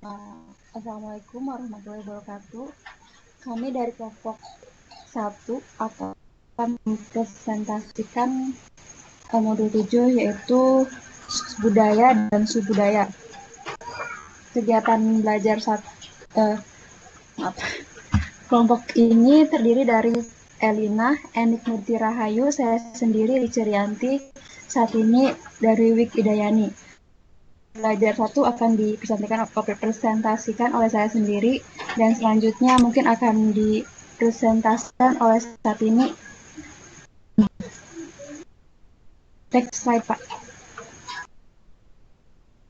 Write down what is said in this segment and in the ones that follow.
Assalamualaikum warahmatullahi wabarakatuh. Kami dari kelompok 1 akan mempresentasikan modul 7 yaitu budaya dan subudaya. Kegiatan belajar kelompok ini terdiri dari Elina, Enik Murti Rahayu, saya sendiri Rici Rianti, saat ini dari Wik Idayani. Belajar 1 akan dipresentasikan oleh saya sendiri, dan selanjutnya mungkin akan dipresentasikan oleh saat ini. Next slide, Pak.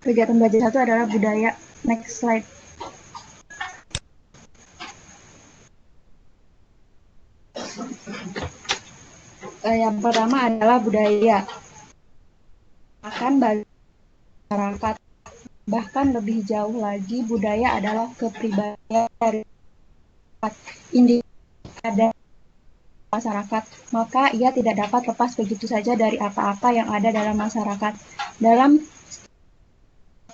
Kegiatan belajar 1 adalah budaya. Next slide. Yang pertama adalah budaya. Akan bagi masyarakat. Bahkan lebih jauh lagi, budaya adalah kepribadian dari individu masyarakat, maka ia tidak dapat lepas begitu saja dari apa-apa yang ada dalam masyarakat. Dalam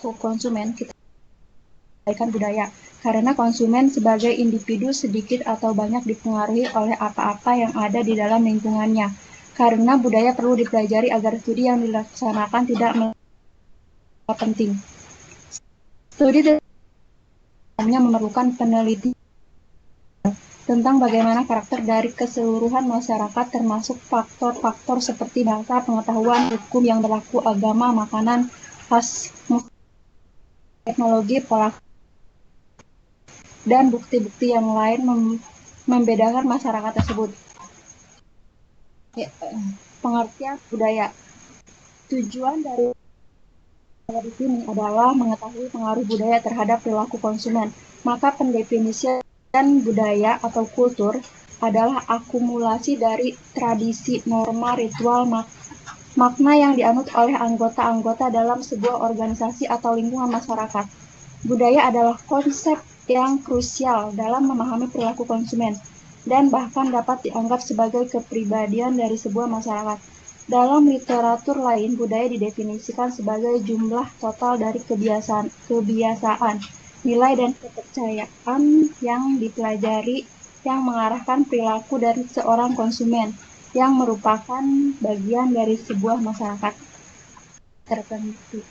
konsumen, kita mengabaikan budaya, karena konsumen sebagai individu sedikit atau banyak dipengaruhi oleh apa-apa yang ada di dalam lingkungannya. Karena budaya perlu dipelajari agar studi yang dilaksanakan tidak penting. Studi hanya memerlukan penelitian tentang bagaimana karakter dari keseluruhan masyarakat, termasuk faktor-faktor seperti bahasa, pengetahuan, hukum yang berlaku, agama, makanan, khas, teknologi, pola, dan bukti-bukti yang lain membedakan masyarakat tersebut. Pengertian budaya. Tujuan dari di sini adalah mengetahui pengaruh budaya terhadap perilaku konsumen. Maka pendefinisian budaya atau kultur adalah akumulasi dari tradisi, norma, ritual, makna yang dianut oleh anggota-anggota dalam sebuah organisasi atau lingkungan masyarakat. Budaya adalah konsep yang krusial dalam memahami perilaku konsumen dan bahkan dapat dianggap sebagai kepribadian dari sebuah masyarakat. Dalam literatur lain, budaya didefinisikan sebagai jumlah total dari kebiasaan, nilai dan kepercayaan yang dipelajari yang mengarahkan perilaku dari seorang konsumen yang merupakan bagian dari sebuah masyarakat tertentu.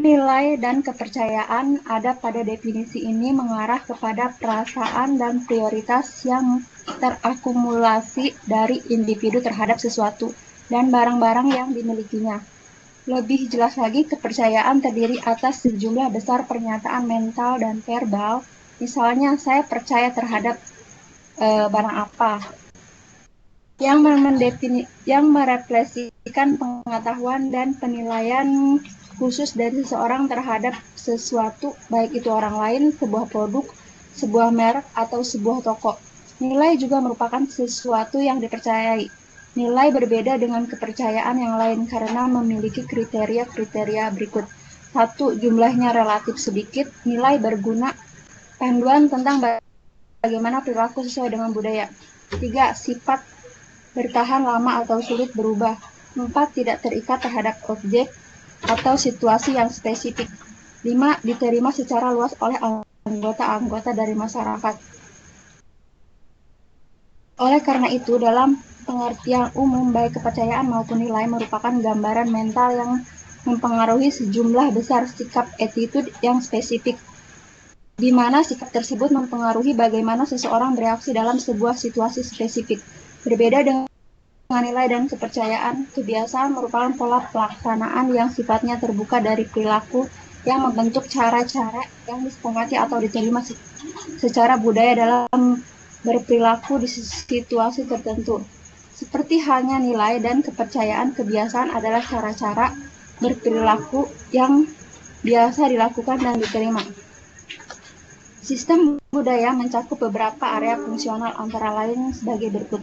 Nilai dan kepercayaan ada pada definisi ini mengarah kepada perasaan dan prioritas yang terakumulasi dari individu terhadap sesuatu dan barang-barang yang dimilikinya. Lebih jelas lagi, kepercayaan terdiri atas sejumlah besar pernyataan mental dan verbal. Misalnya, saya percaya terhadap barang apa, yang merefleksikan pengetahuan dan penilaian khusus dari seseorang terhadap sesuatu, baik itu orang lain, sebuah produk, sebuah merek, atau sebuah toko. Nilai juga merupakan sesuatu yang dipercayai. Nilai berbeda dengan kepercayaan yang lain karena memiliki kriteria-kriteria berikut. 1. Jumlahnya relatif sedikit. Nilai berguna panduan tentang bagaimana perilaku sesuai dengan budaya. 3. Sifat bertahan lama atau sulit berubah. 4. Tidak terikat terhadap objek atau situasi yang spesifik. 5. Diterima secara luas oleh anggota-anggota dari masyarakat. Oleh karena itu, dalam pengertian umum, baik kepercayaan maupun nilai merupakan gambaran mental yang mempengaruhi sejumlah besar sikap attitude yang spesifik, di mana sikap tersebut mempengaruhi bagaimana seseorang bereaksi dalam sebuah situasi spesifik. Berbeda dengan nilai dan kepercayaan, kebiasaan merupakan pola pelaksanaan yang sifatnya terbuka dari perilaku yang membentuk cara-cara yang disepakati atau diterima secara budaya dalam berperilaku di situasi tertentu. Seperti halnya nilai dan kepercayaan, kebiasaan adalah cara-cara berperilaku yang biasa dilakukan dan diterima. Sistem budaya mencakup beberapa area fungsional antara lain sebagai berikut.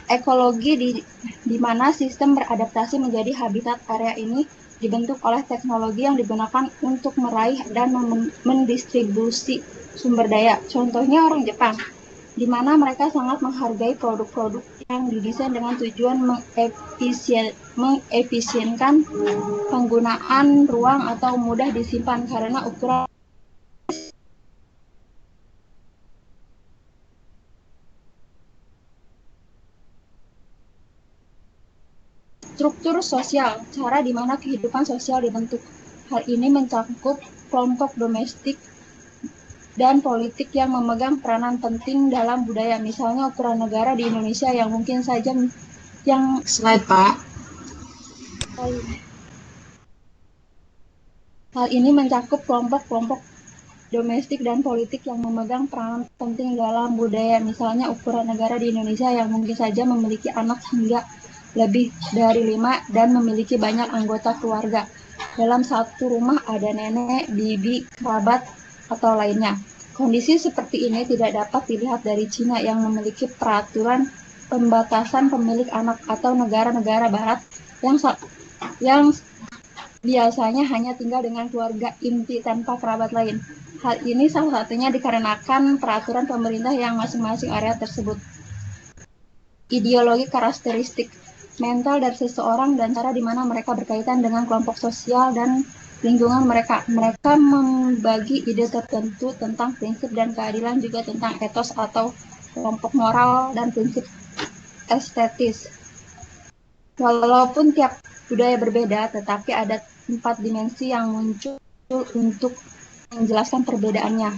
Ekologi di mana sistem beradaptasi menjadi habitat area ini dibentuk oleh teknologi yang digunakan untuk meraih dan mendistribusi sumber daya. Contohnya orang Jepang. di mana mereka sangat menghargai produk-produk yang didesain dengan tujuan mengefisienkan penggunaan ruang atau mudah disimpan karena ukuran struktur sosial, cara di mana kehidupan sosial dibentuk. Hal ini mencakup kelompok domestik dan politik yang memegang peranan penting dalam budaya. Misalnya ukuran negara di Indonesia yang mungkin saja yang Slide, Pak. Hal ini mencakup kelompok-kelompok domestik dan politik yang memegang peranan penting dalam budaya. Misalnya ukuran negara di Indonesia yang mungkin saja memiliki anak hingga lebih dari 5 dan memiliki banyak anggota keluarga. Dalam satu rumah ada nenek, bibi, kerabat, atau lainnya. Kondisi seperti ini tidak dapat dilihat dari Cina yang memiliki peraturan pembatasan pemilik anak atau negara-negara barat yang biasanya hanya tinggal dengan keluarga inti tanpa kerabat lain. Hal ini salah satunya dikarenakan peraturan pemerintah yang masing-masing area tersebut. Ideologi karakteristik mental dari seseorang dan cara di mana mereka berkaitan dengan kelompok sosial dan lingkungan mereka. Mereka membagi ide tertentu tentang prinsip dan keadilan, juga tentang etos atau kelompok moral dan prinsip estetis. Walaupun tiap budaya berbeda, tetapi ada 4 dimensi yang muncul untuk menjelaskan perbedaannya.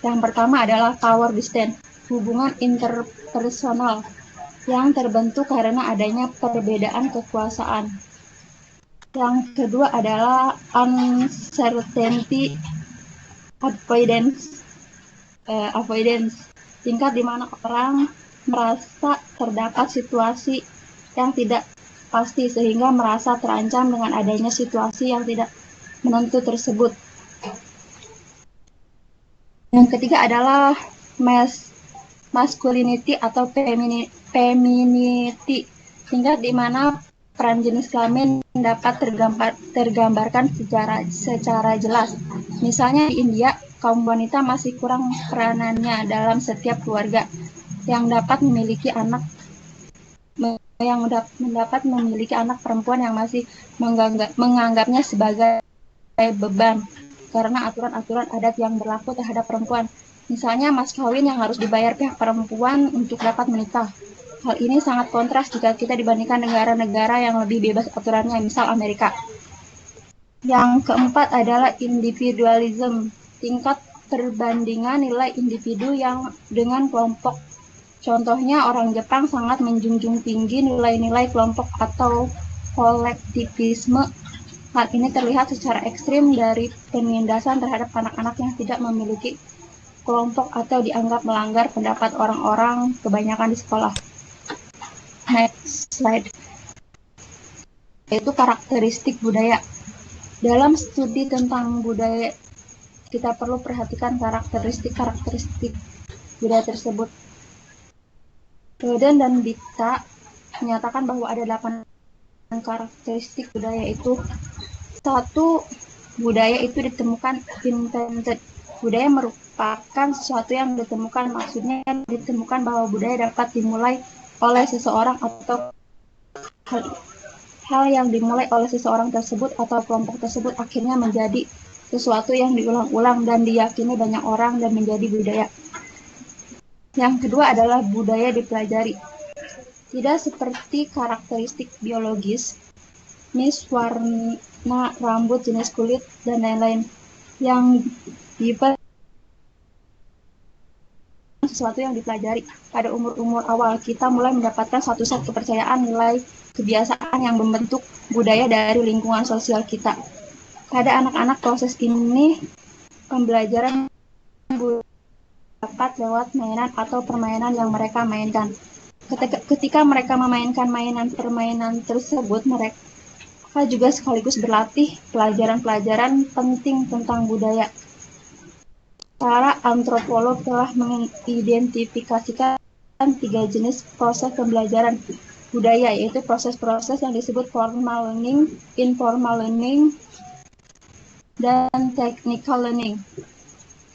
Yang pertama adalah power distance, hubungan interpersonal yang terbentuk karena adanya perbedaan kekuasaan. Yang kedua adalah uncertainty avoidance, tingkat di mana orang merasa terdapat situasi yang tidak pasti sehingga merasa terancam dengan adanya situasi yang tidak menentu tersebut. Yang ketiga adalah masculinity atau femininity, tingkat di mana peran jenis kelamin dapat tergambarkan secara jelas. Misalnya di India, kaum wanita masih kurang peranannya dalam setiap keluarga yang dapat memiliki anak perempuan yang masih menganggapnya sebagai beban karena aturan-aturan adat yang berlaku terhadap perempuan. Misalnya mas kawin yang harus dibayar pihak perempuan untuk dapat menikah. Hal ini sangat kontras jika kita dibandingkan negara-negara yang lebih bebas aturannya, misal Amerika. Yang keempat adalah individualism, tingkat perbandingan nilai individu yang dengan kelompok. Contohnya orang Jepang sangat menjunjung tinggi nilai-nilai kelompok atau kolektivisme. Hal ini terlihat secara ekstrim dari penindasan terhadap anak-anak yang tidak memiliki kelompok atau dianggap melanggar pendapat orang-orang kebanyakan di sekolah. Next slide. Yaitu karakteristik budaya. Dalam studi tentang budaya, kita perlu perhatikan karakteristik budaya tersebut. Roden dan Dicta menyatakan bahwa ada 8 karakteristik budaya itu. 1. Budaya itu ditemukan invented. Budaya merupakan sesuatu yang ditemukan, maksudnya ditemukan bahwa budaya dapat dimulai oleh seseorang atau hal yang dimulai oleh seseorang tersebut atau kelompok tersebut akhirnya menjadi sesuatu yang diulang-ulang dan diyakini banyak orang dan menjadi budaya. Yang kedua adalah budaya dipelajari. Tidak seperti karakteristik biologis, warna rambut, jenis kulit, dan lain-lain yang sesuatu yang dipelajari. Pada umur-umur awal, kita mulai mendapatkan satu set kepercayaan, nilai, kebiasaan yang membentuk budaya dari lingkungan sosial kita. Pada anak-anak, proses ini pembelajaran dapat lewat mainan atau permainan yang mereka mainkan. Ketika mereka memainkan permainan tersebut, mereka juga sekaligus berlatih pelajaran-pelajaran penting tentang budaya. Para antropolog telah mengidentifikasikan 3 jenis proses pembelajaran budaya, yaitu proses-proses yang disebut formal learning, informal learning, dan technical learning.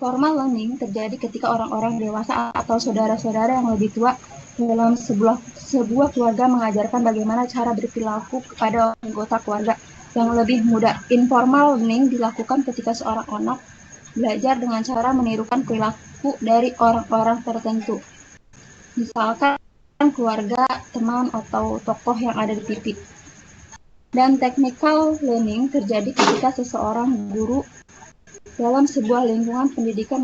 Formal learning terjadi ketika orang-orang dewasa atau saudara-saudara yang lebih tua dalam sebuah keluarga mengajarkan bagaimana cara berperilaku kepada anggota keluarga yang lebih muda. Informal learning dilakukan ketika seorang anak belajar dengan cara menirukan perilaku dari orang-orang tertentu. Misalkan keluarga, teman, atau tokoh yang ada di TV. Dan technical learning terjadi ketika seseorang guru dalam sebuah lingkungan pendidikan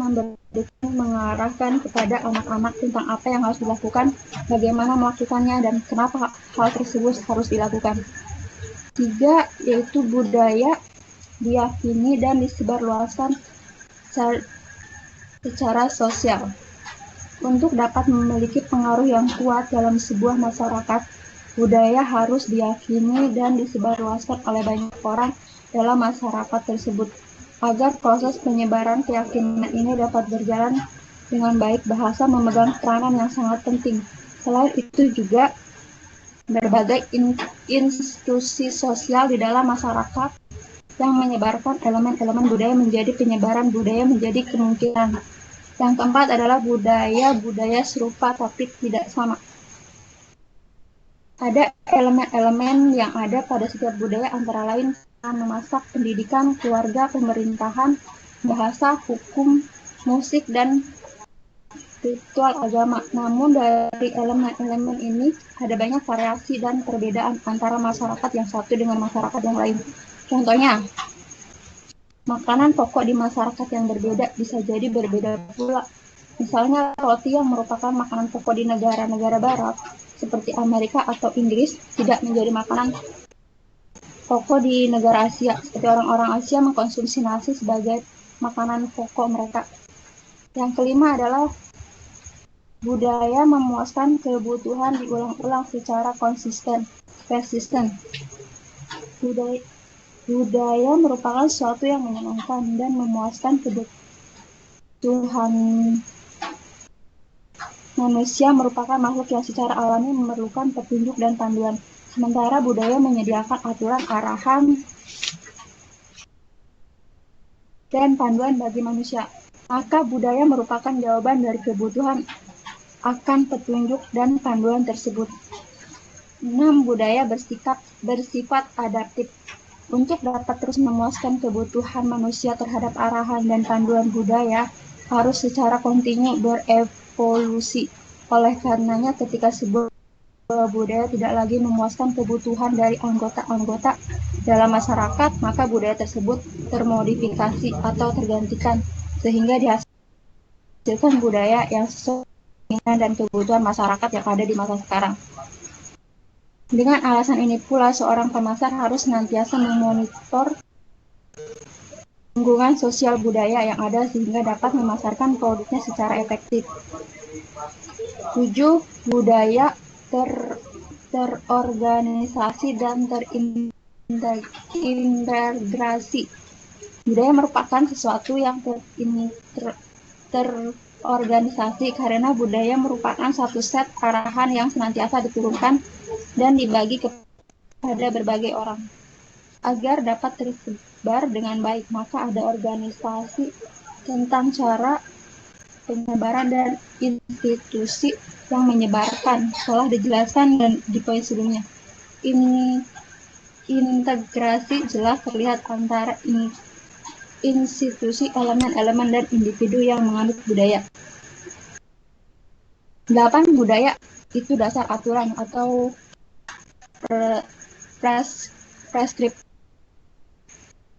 mengarahkan kepada anak-anak tentang apa yang harus dilakukan, bagaimana melakukannya, dan kenapa hal tersebut harus dilakukan. 3. Yaitu budaya diyakini dan disebarluaskan secara sosial. Untuk dapat memiliki pengaruh yang kuat dalam sebuah masyarakat, budaya harus diyakini dan disebarluaskan oleh banyak orang dalam masyarakat tersebut. Agar proses penyebaran keyakinan ini dapat berjalan dengan baik, bahasa memegang peranan yang sangat penting. Selain itu juga, berbagai institusi sosial di dalam masyarakat yang menyebarkan elemen-elemen budaya menjadi penyebaran budaya menjadi kemungkinan. Yang keempat adalah budaya serupa tapi tidak sama. Ada elemen-elemen yang ada pada setiap budaya antara lain memasak, pendidikan, keluarga, pemerintahan, bahasa, hukum, musik, dan ritual agama. Namun dari elemen-elemen ini ada banyak variasi dan perbedaan antara masyarakat yang satu dengan masyarakat yang lain. Contohnya, makanan pokok di masyarakat yang berbeda bisa jadi berbeda pula. Misalnya roti yang merupakan makanan pokok di negara-negara barat seperti Amerika atau Inggris tidak menjadi makanan pokok di negara Asia, seperti orang-orang Asia mengkonsumsi nasi sebagai makanan pokok mereka. Yang kelima adalah budaya memuaskan kebutuhan diulang-ulang secara persisten. Budaya merupakan sesuatu yang menyenangkan dan memuaskan kebutuhan manusia merupakan makhluk yang secara alami memerlukan petunjuk dan panduan. Sementara budaya menyediakan aturan, arahan, dan panduan bagi manusia. Maka budaya merupakan jawaban dari kebutuhan akan petunjuk dan panduan tersebut. 6. Budaya bersifat adaptif. Untuk dapat terus memuaskan kebutuhan manusia terhadap arahan dan panduan budaya harus secara kontinu berevolusi. Oleh karenanya ketika sebuah budaya tidak lagi memuaskan kebutuhan dari anggota-anggota dalam masyarakat, maka budaya tersebut termodifikasi atau tergantikan sehingga dihasilkan budaya yang sesuai dan kebutuhan masyarakat yang ada di masa sekarang. Dengan alasan ini pula, seorang pemasar harus senantiasa memonitor lingkungan sosial budaya yang ada sehingga dapat memasarkan produknya secara efektif. 7. Budaya terorganisasi dan terintegrasi. Budaya merupakan sesuatu yang terorganisasi karena budaya merupakan satu set arahan yang senantiasa diturunkan dan dibagi kepada berbagai orang. Agar dapat tersebar dengan baik, maka ada organisasi tentang cara penyebaran dan institusi yang menyebarkan telah dijelaskan dan di poin sebelumnya. Integrasi jelas terlihat antara institusi, elemen-elemen, dan individu yang menganut budaya. 8. Budaya itu dasar aturan atau preskripsi.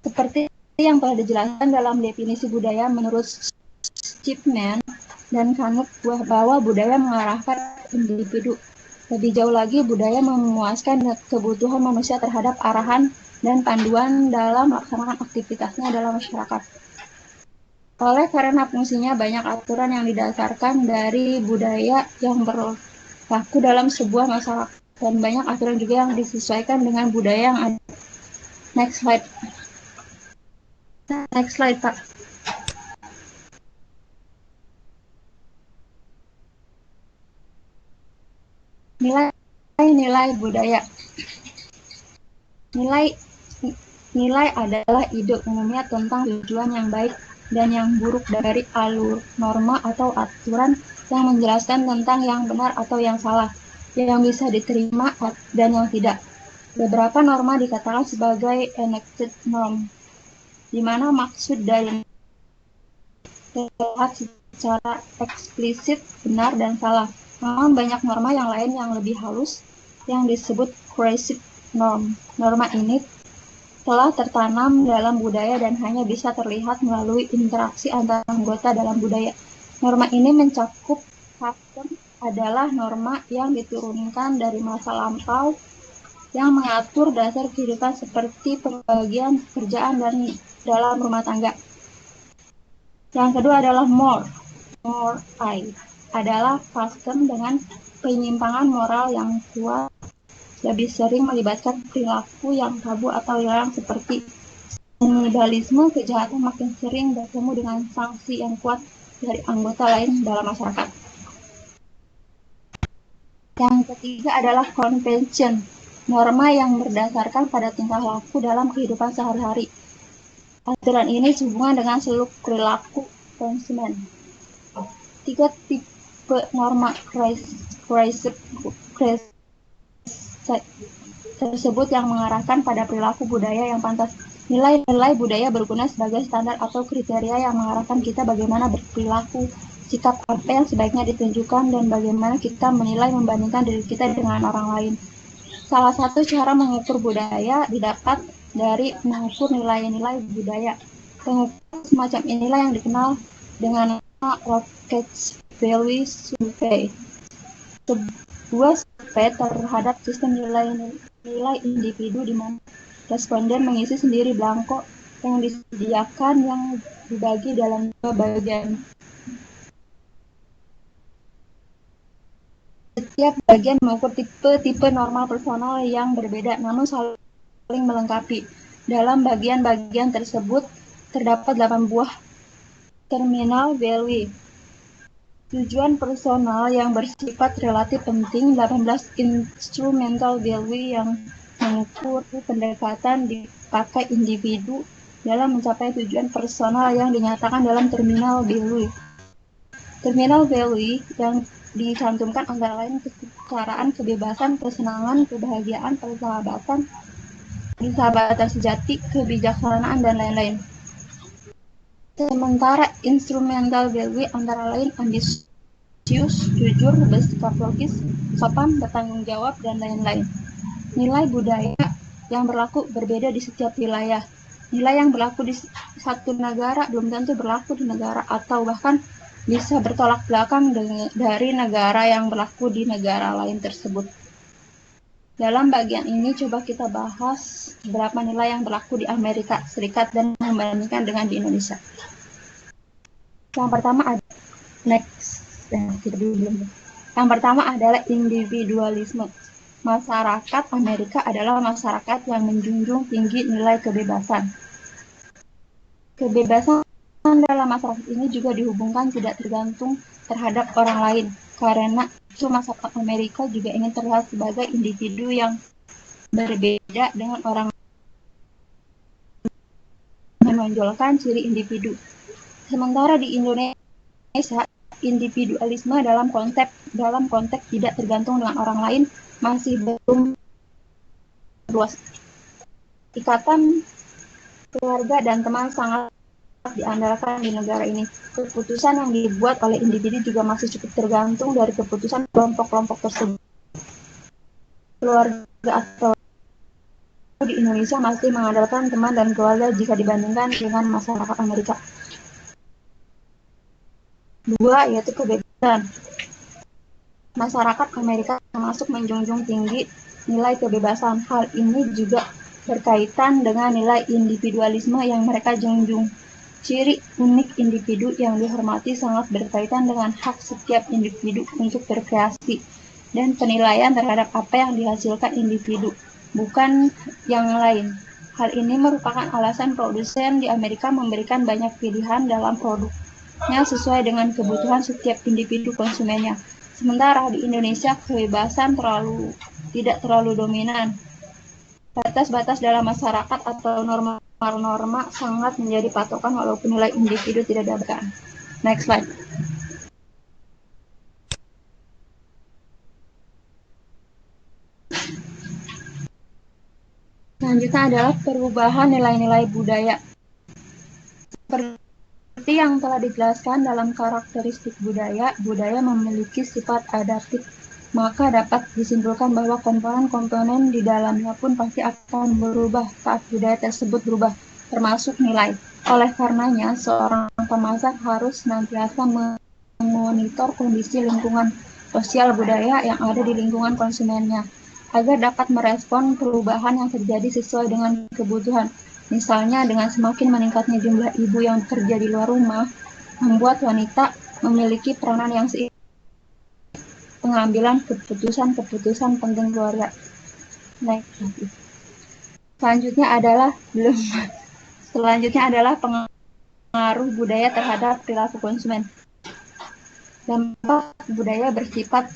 Seperti yang telah dijelaskan dalam definisi budaya menurut Chipman dan Kanut bahwa budaya mengarahkan individu. Lebih jauh lagi, budaya memuaskan kebutuhan manusia terhadap arahan dan panduan dalam melaksanakan aktivitasnya dalam masyarakat. Oleh karena fungsinya, banyak aturan yang didasarkan dari budaya yang berlaku dalam sebuah masyarakat dan banyak aturan juga yang disesuaikan dengan budaya yang ada. Next slide, Pak. Nilai budaya. Nilai adalah ide umumnya tentang tujuan yang baik dan yang buruk dari alur norma atau aturan yang menjelaskan tentang yang benar atau yang salah, yang bisa diterima dan yang tidak. Beberapa norma dikatakan sebagai enacted norm, di mana maksud dari terlihat secara eksplisit benar dan salah. Namun banyak norma yang lain yang lebih halus yang disebut coercive norm. Norma ini telah tertanam dalam budaya dan hanya bisa terlihat melalui interaksi antar anggota dalam budaya. Norma ini mencakup custom adalah norma yang diturunkan dari masa lampau yang mengatur dasar kehidupan seperti pembagian pekerjaan dan dalam rumah tangga. Yang kedua adalah more adalah custom dengan penyimpangan moral yang kuat, lebih sering melibatkan perilaku yang tabu atau larang seperti kanibalisme. Kejahatan makin sering bertemu dengan sanksi yang kuat dari anggota lain dalam masyarakat. Yang ketiga adalah convention, norma yang berdasarkan pada tingkah laku dalam kehidupan sehari-hari. Aturan ini sehubungan dengan seluruh perilaku konsumen. 3 tipe norma tersebut yang mengarahkan pada perilaku budaya yang pantas. Nilai-nilai budaya berguna sebagai standar atau kriteria yang mengarahkan kita bagaimana berperilaku, sikap apa yang sebaiknya ditunjukkan, dan bagaimana kita menilai membandingkan diri kita dengan orang lain. Salah satu cara mengukur budaya didapat dari mengukur nilai-nilai budaya. Pengukuran semacam inilah yang dikenal dengan Rockett's Value Survey. Sebuah survei terhadap sistem nilai individu di mana responden mengisi sendiri belangko yang disediakan yang dibagi dalam 2 bagian. Setiap bagian mengukur tipe-tipe norma personal yang berbeda namun saling melengkapi. Dalam bagian-bagian tersebut terdapat 8 buah terminal value. Tujuan personal yang bersifat relatif penting, 18 instrumental value yang mengukur pendekatan dipakai individu dalam mencapai tujuan personal yang dinyatakan dalam terminal value. Terminal value yang dicantumkan antara lain kesetaraan, kebebasan, kesenangan, kebahagiaan, persahabatan sejati, kebijaksanaan, dan lain-lain. Sementara instrumental value antara lain ambisius, jujur, bersikap logis, sopan, bertanggung jawab, dan lain-lain. Nilai budaya yang berlaku berbeda di setiap wilayah. Nilai yang berlaku di satu negara belum tentu berlaku di negara atau bahkan bisa bertolak belakang dari negara yang berlaku di negara lain tersebut. Dalam bagian ini coba kita bahas beberapa nilai yang berlaku di Amerika Serikat dan membandingkan dengan di Indonesia. Yang pertama adalah individualisme. Masyarakat Amerika adalah masyarakat yang menjunjung tinggi nilai kebebasan. Kebebasan dalam masyarakat ini juga dihubungkan tidak tergantung terhadap orang lain, karena itu masyarakat Amerika juga ingin terlihat sebagai individu yang berbeda dengan orang lain, menonjolkan ciri individu. Sementara di Indonesia, individualisme dalam konteks tidak tergantung dengan orang lain masih belum luas. Ikatan keluarga dan teman sangat diandalkan di negara ini. Keputusan yang dibuat oleh individu juga masih cukup tergantung dari keputusan kelompok-kelompok tersebut. Keluarga atau di Indonesia masih mengandalkan teman dan keluarga jika dibandingkan dengan masyarakat Amerika. 2. Yaitu kebebasan. Masyarakat Amerika termasuk menjunjung tinggi nilai kebebasan. Hal ini juga berkaitan dengan nilai individualisme yang mereka junjung. Ciri unik individu yang dihormati sangat berkaitan dengan hak setiap individu untuk berkreasi dan penilaian terhadap apa yang dihasilkan individu, bukan yang lain. Hal ini merupakan alasan produsen di Amerika memberikan banyak pilihan dalam produknya sesuai dengan kebutuhan setiap individu konsumennya. Sementara di Indonesia kebebasan tidak terlalu dominan. Batas-batas dalam masyarakat atau norma norma sangat menjadi patokan walaupun nilai individu tidak diabaikan. Next slide. Selanjutnya adalah perubahan nilai-nilai budaya. Seperti yang telah dijelaskan dalam karakteristik budaya, budaya memiliki sifat adaptif. Maka dapat disimpulkan bahwa komponen-komponen di dalamnya pun pasti akan berubah saat budaya tersebut berubah, termasuk nilai. Oleh karenanya, seorang pemasak harus senantiasa memonitor kondisi lingkungan sosial budaya yang ada di lingkungan konsumennya, agar dapat merespon perubahan yang terjadi sesuai dengan kebutuhan. Misalnya, dengan semakin meningkatnya jumlah ibu yang bekerja di luar rumah, membuat wanita memiliki peranan yang seimbang pengambilan keputusan-keputusan penting keluarga. Selanjutnya adalah pengaruh budaya terhadap perilaku konsumen. Dampak budaya bersifat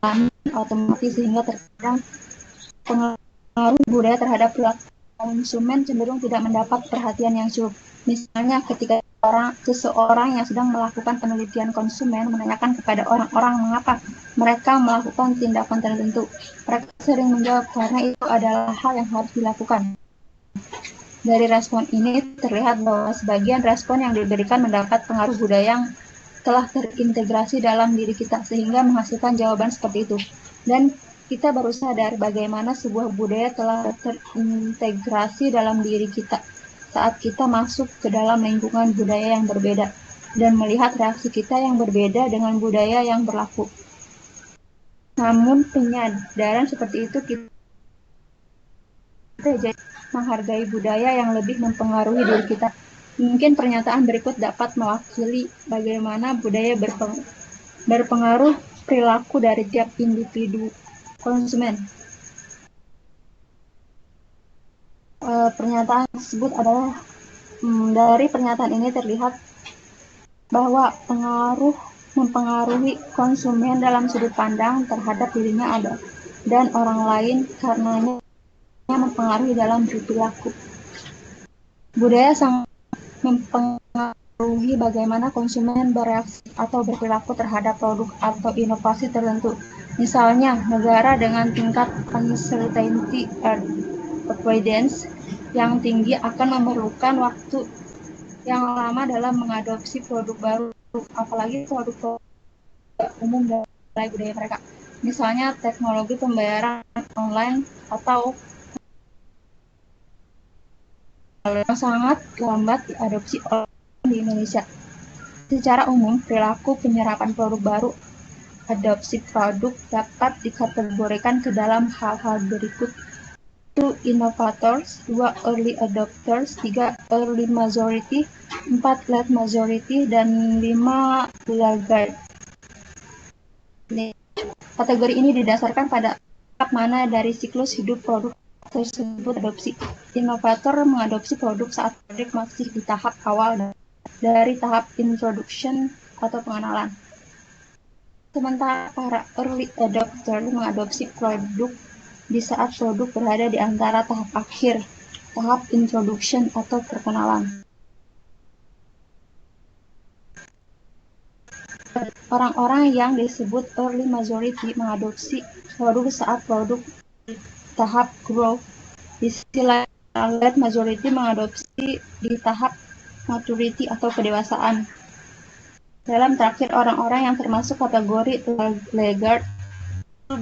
alami otomatis sehingga terkadang pengaruh budaya terhadap perilaku konsumen cenderung tidak mendapat perhatian yang cukup. Misalnya ketika seseorang yang sedang melakukan penelitian konsumen menanyakan kepada orang-orang mengapa mereka melakukan tindakan tertentu. Mereka sering menjawab karena itu adalah hal yang harus dilakukan. Dari respon ini terlihat bahwa sebagian respon yang diberikan mendapat pengaruh budaya yang telah terintegrasi dalam diri kita sehingga menghasilkan jawaban seperti itu. Dan kita baru sadar bagaimana sebuah budaya telah terintegrasi dalam diri kita saat kita masuk ke dalam lingkungan budaya yang berbeda dan melihat reaksi kita yang berbeda dengan budaya yang berlaku. Namun penyadaran seperti itu kita jadi menghargai budaya yang lebih mempengaruhi diri kita. Mungkin pernyataan berikut dapat mewakili bagaimana budaya berpengaruh perilaku dari tiap individu konsumen. Pernyataan tersebut adalah dari pernyataan ini terlihat bahwa mempengaruhi konsumen dalam sudut pandang terhadap dirinya ada dan orang lain karenanya mempengaruhi dalam perilaku. Budaya sangat mempengaruhi bagaimana konsumen bereaksi atau berperilaku terhadap produk atau inovasi tertentu. Misalnya, negara dengan tingkat uncertainty avoidance yang tinggi akan memerlukan waktu yang lama dalam mengadopsi produk baru, apalagi produk umum dari budaya mereka. Misalnya, teknologi pembayaran online atau sangat lambat diadopsi di Indonesia. Secara umum, perilaku penyerapan produk baru, adopsi produk dapat dikategorikan ke dalam hal-hal berikut. 1. Innovators, 2. Early adopters, 3. Early majority, 4. Late majority, dan 5. Laggard. Kategori ini didasarkan pada tahap mana dari siklus hidup produk tersebut adopsi. Inovator mengadopsi produk saat produk masih di tahap awal dari tahap introduction atau pengenalan. Sementara para early adopter mengadopsi produk di saat produk berada di antara tahap akhir, tahap introduction atau perkenalan. Orang-orang yang disebut early majority mengadopsi produk saat produk tahap growth. Di sisi lain, late majority mengadopsi di tahap maturity atau kedewasaan. Dalam terakhir, orang-orang yang termasuk kategori laggard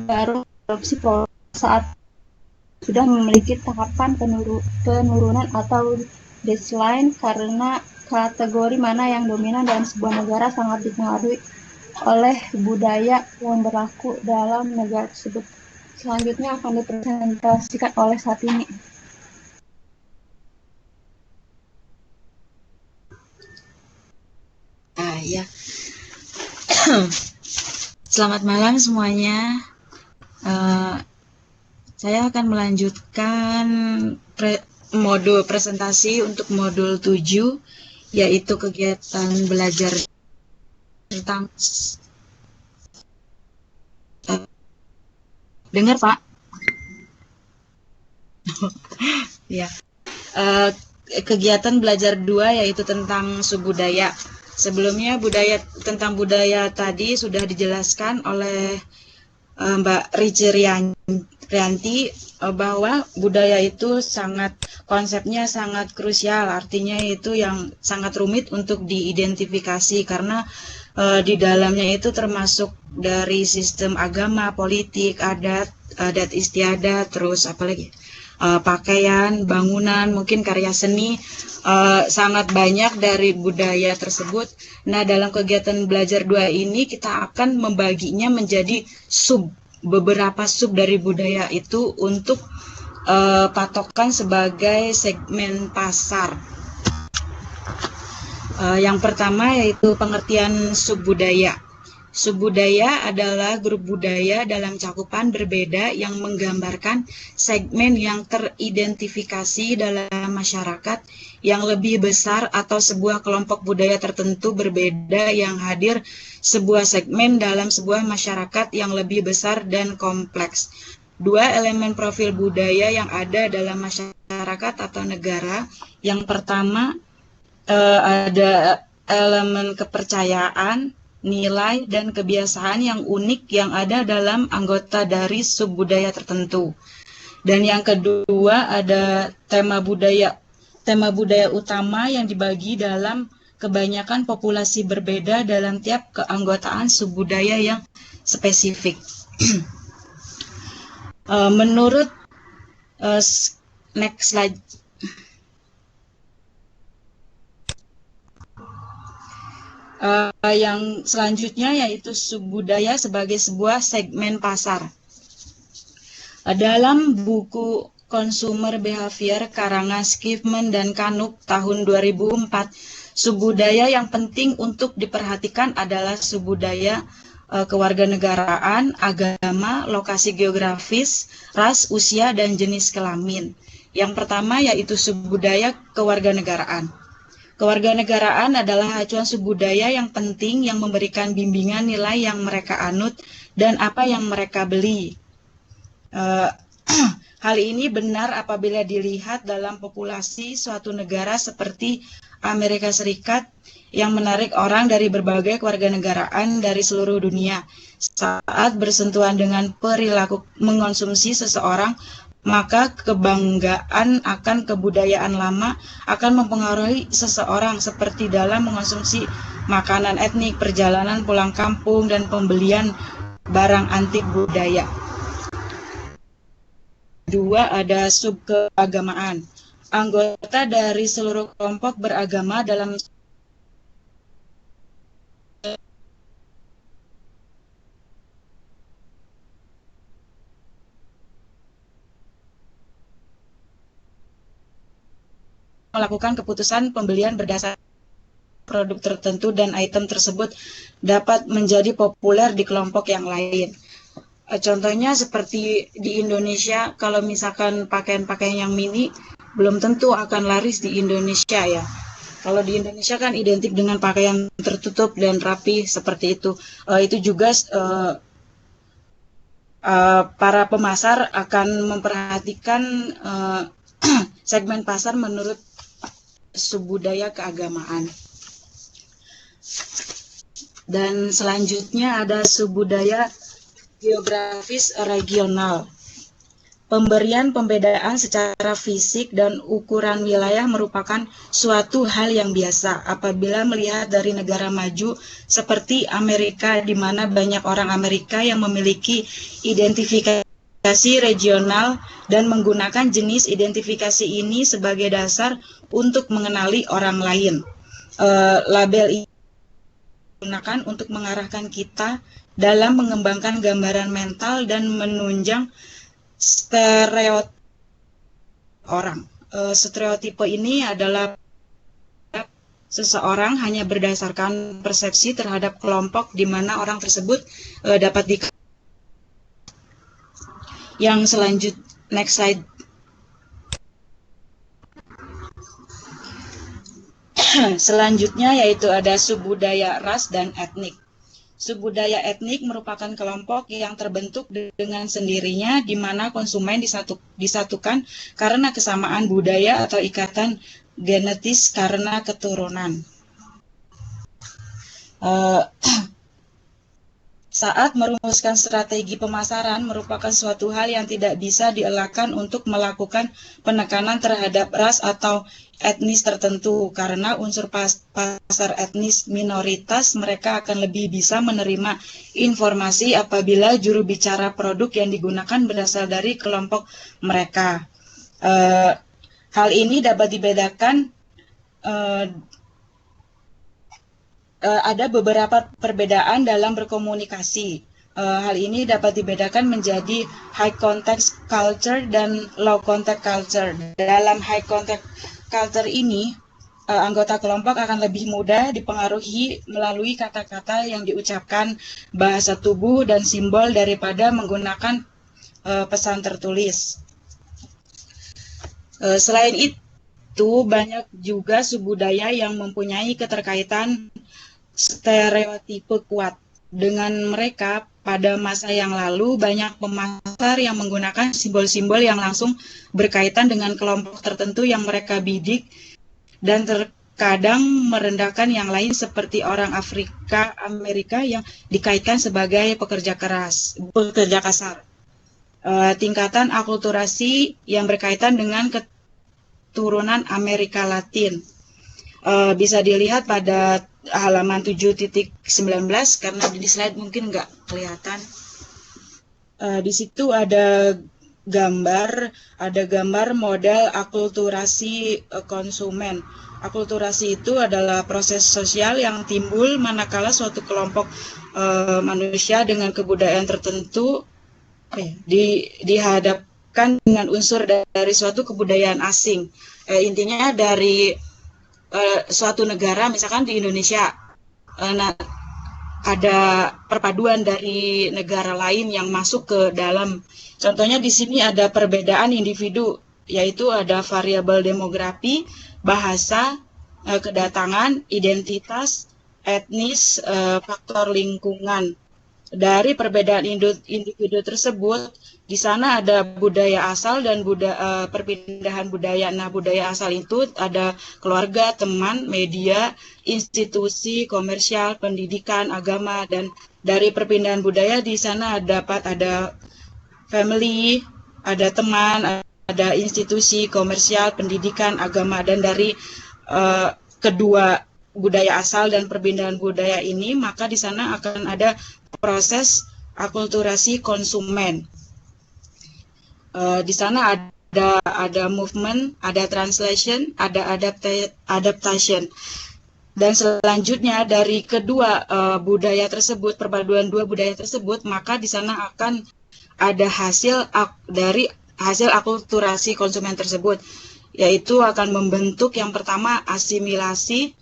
baru mengadopsi produk saat sudah memiliki tahapan penurunan atau decline karena kategori mana yang dominan dalam sebuah negara sangat dipengaruhi oleh budaya yang berlaku dalam negara tersebut. Selanjutnya akan dipresentasikan oleh Satini. Ya. Selamat malam semuanya. Saya akan melanjutkan modul presentasi untuk modul 7, yaitu kegiatan belajar tentang dengar Pak? Ya. kegiatan belajar 2 yaitu tentang subbudaya. Sebelumnya tentang budaya tadi sudah dijelaskan oleh Mbak Rianti bahwa budaya itu konsepnya sangat krusial, artinya itu yang sangat rumit untuk diidentifikasi karena di dalamnya itu termasuk dari sistem agama, politik, adat istiadat, terus apalagi pakaian, bangunan, mungkin karya seni, sangat banyak dari budaya tersebut. Nah, dalam kegiatan belajar 2 ini kita akan membaginya menjadi beberapa sub dari budaya itu untuk patokan sebagai segmen pasar. Yang pertama yaitu pengertian subbudaya. Subbudaya adalah grup budaya dalam cakupan berbeda yang menggambarkan segmen yang teridentifikasi dalam masyarakat yang lebih besar atau sebuah kelompok budaya tertentu berbeda yang hadir sebuah segmen dalam sebuah masyarakat yang lebih besar dan kompleks. 2 elemen profil budaya yang ada dalam masyarakat atau negara. Yang pertama ada elemen kepercayaan, nilai, dan kebiasaan yang unik yang ada dalam anggota dari subbudaya tertentu. Dan yang kedua ada tema budaya utama yang dibagi dalam kebanyakan populasi berbeda dalam tiap keanggotaan subbudaya yang spesifik. Menurut next slide. Yang selanjutnya yaitu subbudaya sebagai sebuah segmen pasar. Dalam buku Consumer Behavior karangan Skifman dan Canuck tahun 2004, subbudaya yang penting untuk diperhatikan adalah subbudaya kewarganegaraan, agama, lokasi geografis, ras, usia, dan jenis kelamin. Yang pertama yaitu subbudaya kewarganegaraan. Kewarganegaraan adalah acuan subbudaya yang penting yang memberikan bimbingan nilai yang mereka anut dan apa yang mereka beli. Hal ini benar apabila dilihat dalam populasi suatu negara seperti Amerika Serikat yang menarik orang dari berbagai kewarganegaraan dari seluruh dunia. Saat bersentuhan dengan perilaku mengonsumsi seseorang, maka kebanggaan akan kebudayaan lama akan mempengaruhi seseorang seperti dalam mengonsumsi makanan etnik, perjalanan pulang kampung, dan pembelian barang antik budaya. 2 ada subkeagamaan. Anggota dari seluruh kelompok beragama dalam melakukan keputusan pembelian berdasarkan produk tertentu dan item tersebut dapat menjadi populer di kelompok yang lain. Contohnya seperti di Indonesia, kalau misalkan pakaian-pakaian yang mini belum tentu akan laris di Indonesia ya. Kalau di Indonesia kan identik dengan pakaian tertutup dan rapi seperti itu. Itu juga para pemasar akan memperhatikan segmen pasar menurut subbudaya keagamaan. Dan selanjutnya ada subbudaya geografis regional. Pemberian pembedaan secara fisik dan ukuran wilayah merupakan suatu hal yang biasa apabila melihat dari negara maju seperti Amerika, di mana banyak orang Amerika yang memiliki identifikasi regional dan menggunakan jenis identifikasi ini sebagai dasar untuk mengenali orang lain. Label ini digunakan untuk mengarahkan kita dalam mengembangkan gambaran mental dan menunjang stereotip orang. Stereotipe ini adalah seseorang hanya berdasarkan persepsi terhadap kelompok di mana orang tersebut dapat Yang selanjutnya, next slide. Selanjutnya yaitu ada subbudaya ras dan etnik. Subbudaya etnik merupakan kelompok yang terbentuk dengan sendirinya di mana konsumen disatukan karena kesamaan budaya atau ikatan genetis karena keturunan. Saat merumuskan strategi pemasaran merupakan suatu hal yang tidak bisa dielakkan untuk melakukan penekanan terhadap ras atau etnis tertentu, karena unsur pasar etnis minoritas mereka akan lebih bisa menerima informasi apabila juru bicara produk yang digunakan berasal dari kelompok mereka. Hal ini dapat dibedakan, ada beberapa perbedaan dalam berkomunikasi. Hal ini dapat dibedakan menjadi high context culture dan low context culture. Dalam high context culture ini, anggota kelompok akan lebih mudah dipengaruhi melalui kata-kata yang diucapkan, bahasa tubuh, dan simbol daripada menggunakan pesan tertulis. Selain itu, banyak juga subbudaya yang mempunyai keterkaitan stereotipe kuat. Dengan mereka, pada masa yang lalu banyak pemasar yang menggunakan simbol-simbol yang langsung berkaitan dengan kelompok tertentu yang mereka bidik, dan terkadang merendahkan yang lain seperti orang Amerika yang dikaitkan sebagai pekerja kasar. Tingkatan akulturasi yang berkaitan dengan keturunan Amerika Latin bisa dilihat pada halaman 7.19, karena di slide mungkin nggak kelihatan. Di situ ada gambar model akulturasi konsumen. Akulturasi itu adalah proses sosial yang timbul manakala suatu kelompok manusia dengan kebudayaan tertentu dihadapkan dengan unsur dari suatu kebudayaan asing. Intinya dari suatu negara, misalkan di Indonesia, ada perpaduan dari negara lain yang masuk ke dalam. Contohnya di sini ada perbedaan individu, yaitu ada variabel demografi, bahasa, kedatangan, identitas, etnis, faktor lingkungan. Dari perbedaan individu tersebut, di sana ada budaya asal dan perpindahan budaya. Nah, budaya asal itu ada keluarga, teman, media, institusi, komersial, pendidikan, agama, dan dari perpindahan budaya di sana dapat ada family, ada teman, ada institusi, komersial, pendidikan, agama, dan dari kedua budaya asal dan perpindahan budaya ini, maka di sana akan ada proses akulturasi konsumen. Di sana ada movement, ada translation, ada adaptation. Dan selanjutnya dari kedua budaya tersebut, perpaduan dua budaya tersebut, maka di sana akan ada hasil dari hasil akulturasi konsumen tersebut, yaitu akan membentuk yang pertama asimilasi.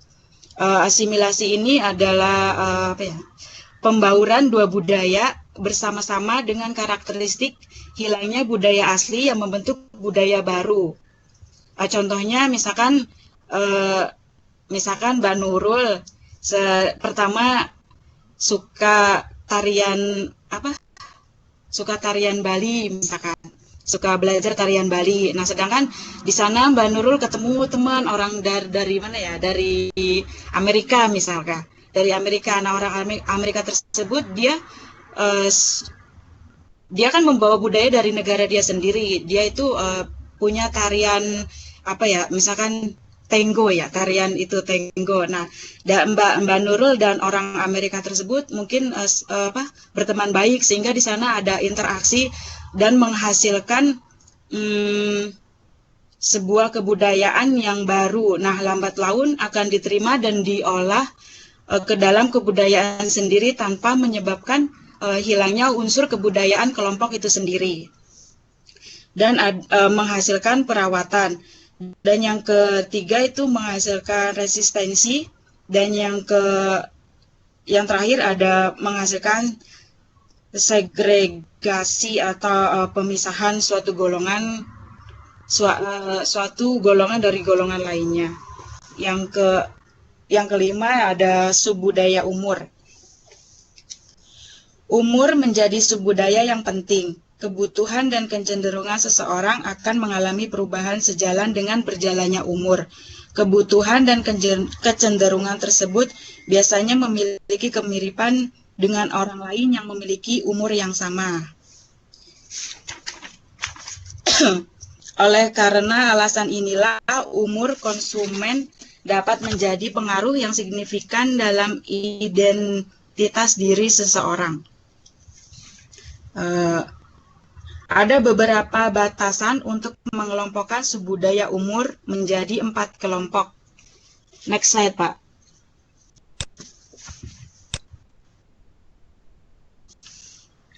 Asimilasi ini adalah pembauran dua budaya bersama-sama dengan karakteristik hilangnya budaya asli yang membentuk budaya baru. Contohnya misalkan Mbak Nurul pertama suka tarian Bali, misalkan suka belajar tarian Bali. Nah, sedangkan di sana Mbak Nurul ketemu teman orang dari mana ya? Dari Amerika misalkan. Dari Amerika. Nah, orang Amerika tersebut dia kan membawa budaya dari negara dia sendiri. Dia itu punya tarian misalkan tango ya, tarian itu tango. Nah, Mbak Nurul dan orang Amerika tersebut mungkin berteman baik, sehingga di sana ada interaksi dan menghasilkan sebuah kebudayaan yang baru. Nah, lambat laun akan diterima dan diolah ke dalam kebudayaan sendiri tanpa menyebabkan hilangnya unsur kebudayaan kelompok itu sendiri. Dan menghasilkan perawatan. Dan yang ketiga itu menghasilkan resistensi, dan yang terakhir ada menghasilkan segregasi atau pemisahan suatu golongan dari golongan lainnya. Yang kelima ada subbudaya umur. Umur menjadi subbudaya yang penting. Kebutuhan dan kecenderungan seseorang akan mengalami perubahan sejalan dengan berjalannya umur. Kebutuhan dan kecenderungan tersebut biasanya memiliki kemiripan dengan orang lain yang memiliki umur yang sama. Oleh karena alasan inilah, umur konsumen dapat menjadi pengaruh yang signifikan dalam identitas diri seseorang. Ada beberapa batasan untuk mengelompokkan subbudaya umur menjadi 4 kelompok. Next slide, Pak.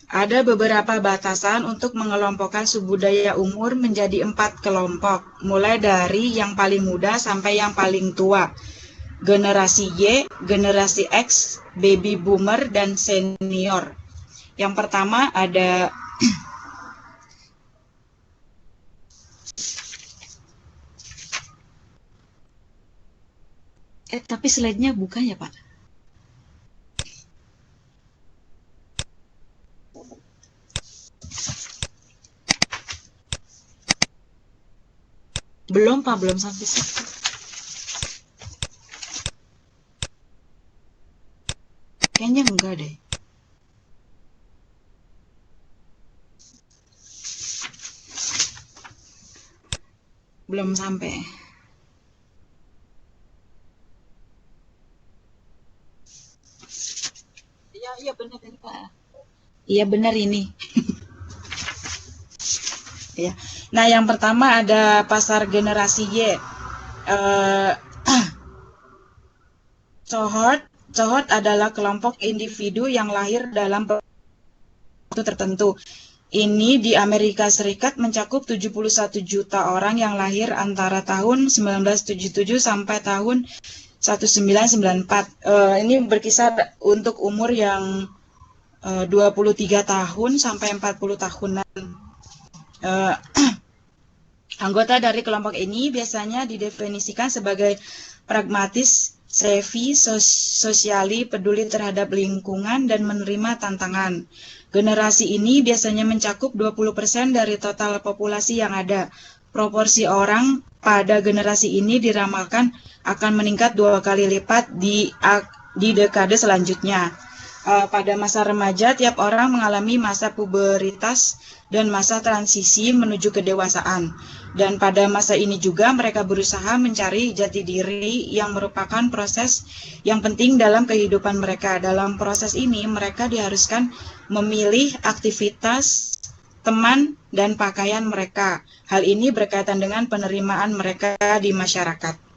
Ada beberapa batasan untuk mengelompokkan subbudaya umur menjadi 4 kelompok, mulai dari yang paling muda sampai yang paling tua. Generasi Y, generasi X, baby boomer, dan senior. Yang pertama ada tapi slide-nya bukan ya, Pak? Belum, Pak, belum sampai situ. Kayaknya enggak deh. Belum sampai. Iya benar ini, Pak. Iya benar ini. Ya. Nah, yang pertama ada pasar generasi Y. Cohort adalah kelompok individu yang lahir dalam waktu tertentu. Ini di Amerika Serikat mencakup 71 juta orang yang lahir antara tahun 1977 sampai tahun 1994. Ini berkisar untuk umur yang 23 tahun sampai 40 tahunan. Anggota dari kelompok ini biasanya didefinisikan sebagai pragmatis, savvy, sosiali, peduli terhadap lingkungan, dan menerima tantangan. Generasi ini biasanya mencakup 20% dari total populasi yang ada. Proporsi orang pada generasi ini diramalkan akan meningkat 2 kali lipat di dekade selanjutnya. Pada masa remaja, tiap orang mengalami masa puberitas dan masa transisi menuju kedewasaan. Dan pada masa ini juga mereka berusaha mencari jati diri yang merupakan proses yang penting dalam kehidupan mereka. Dalam proses ini mereka diharuskan memilih aktivitas, teman, dan pakaian mereka. Hal ini berkaitan dengan penerimaan mereka di masyarakat.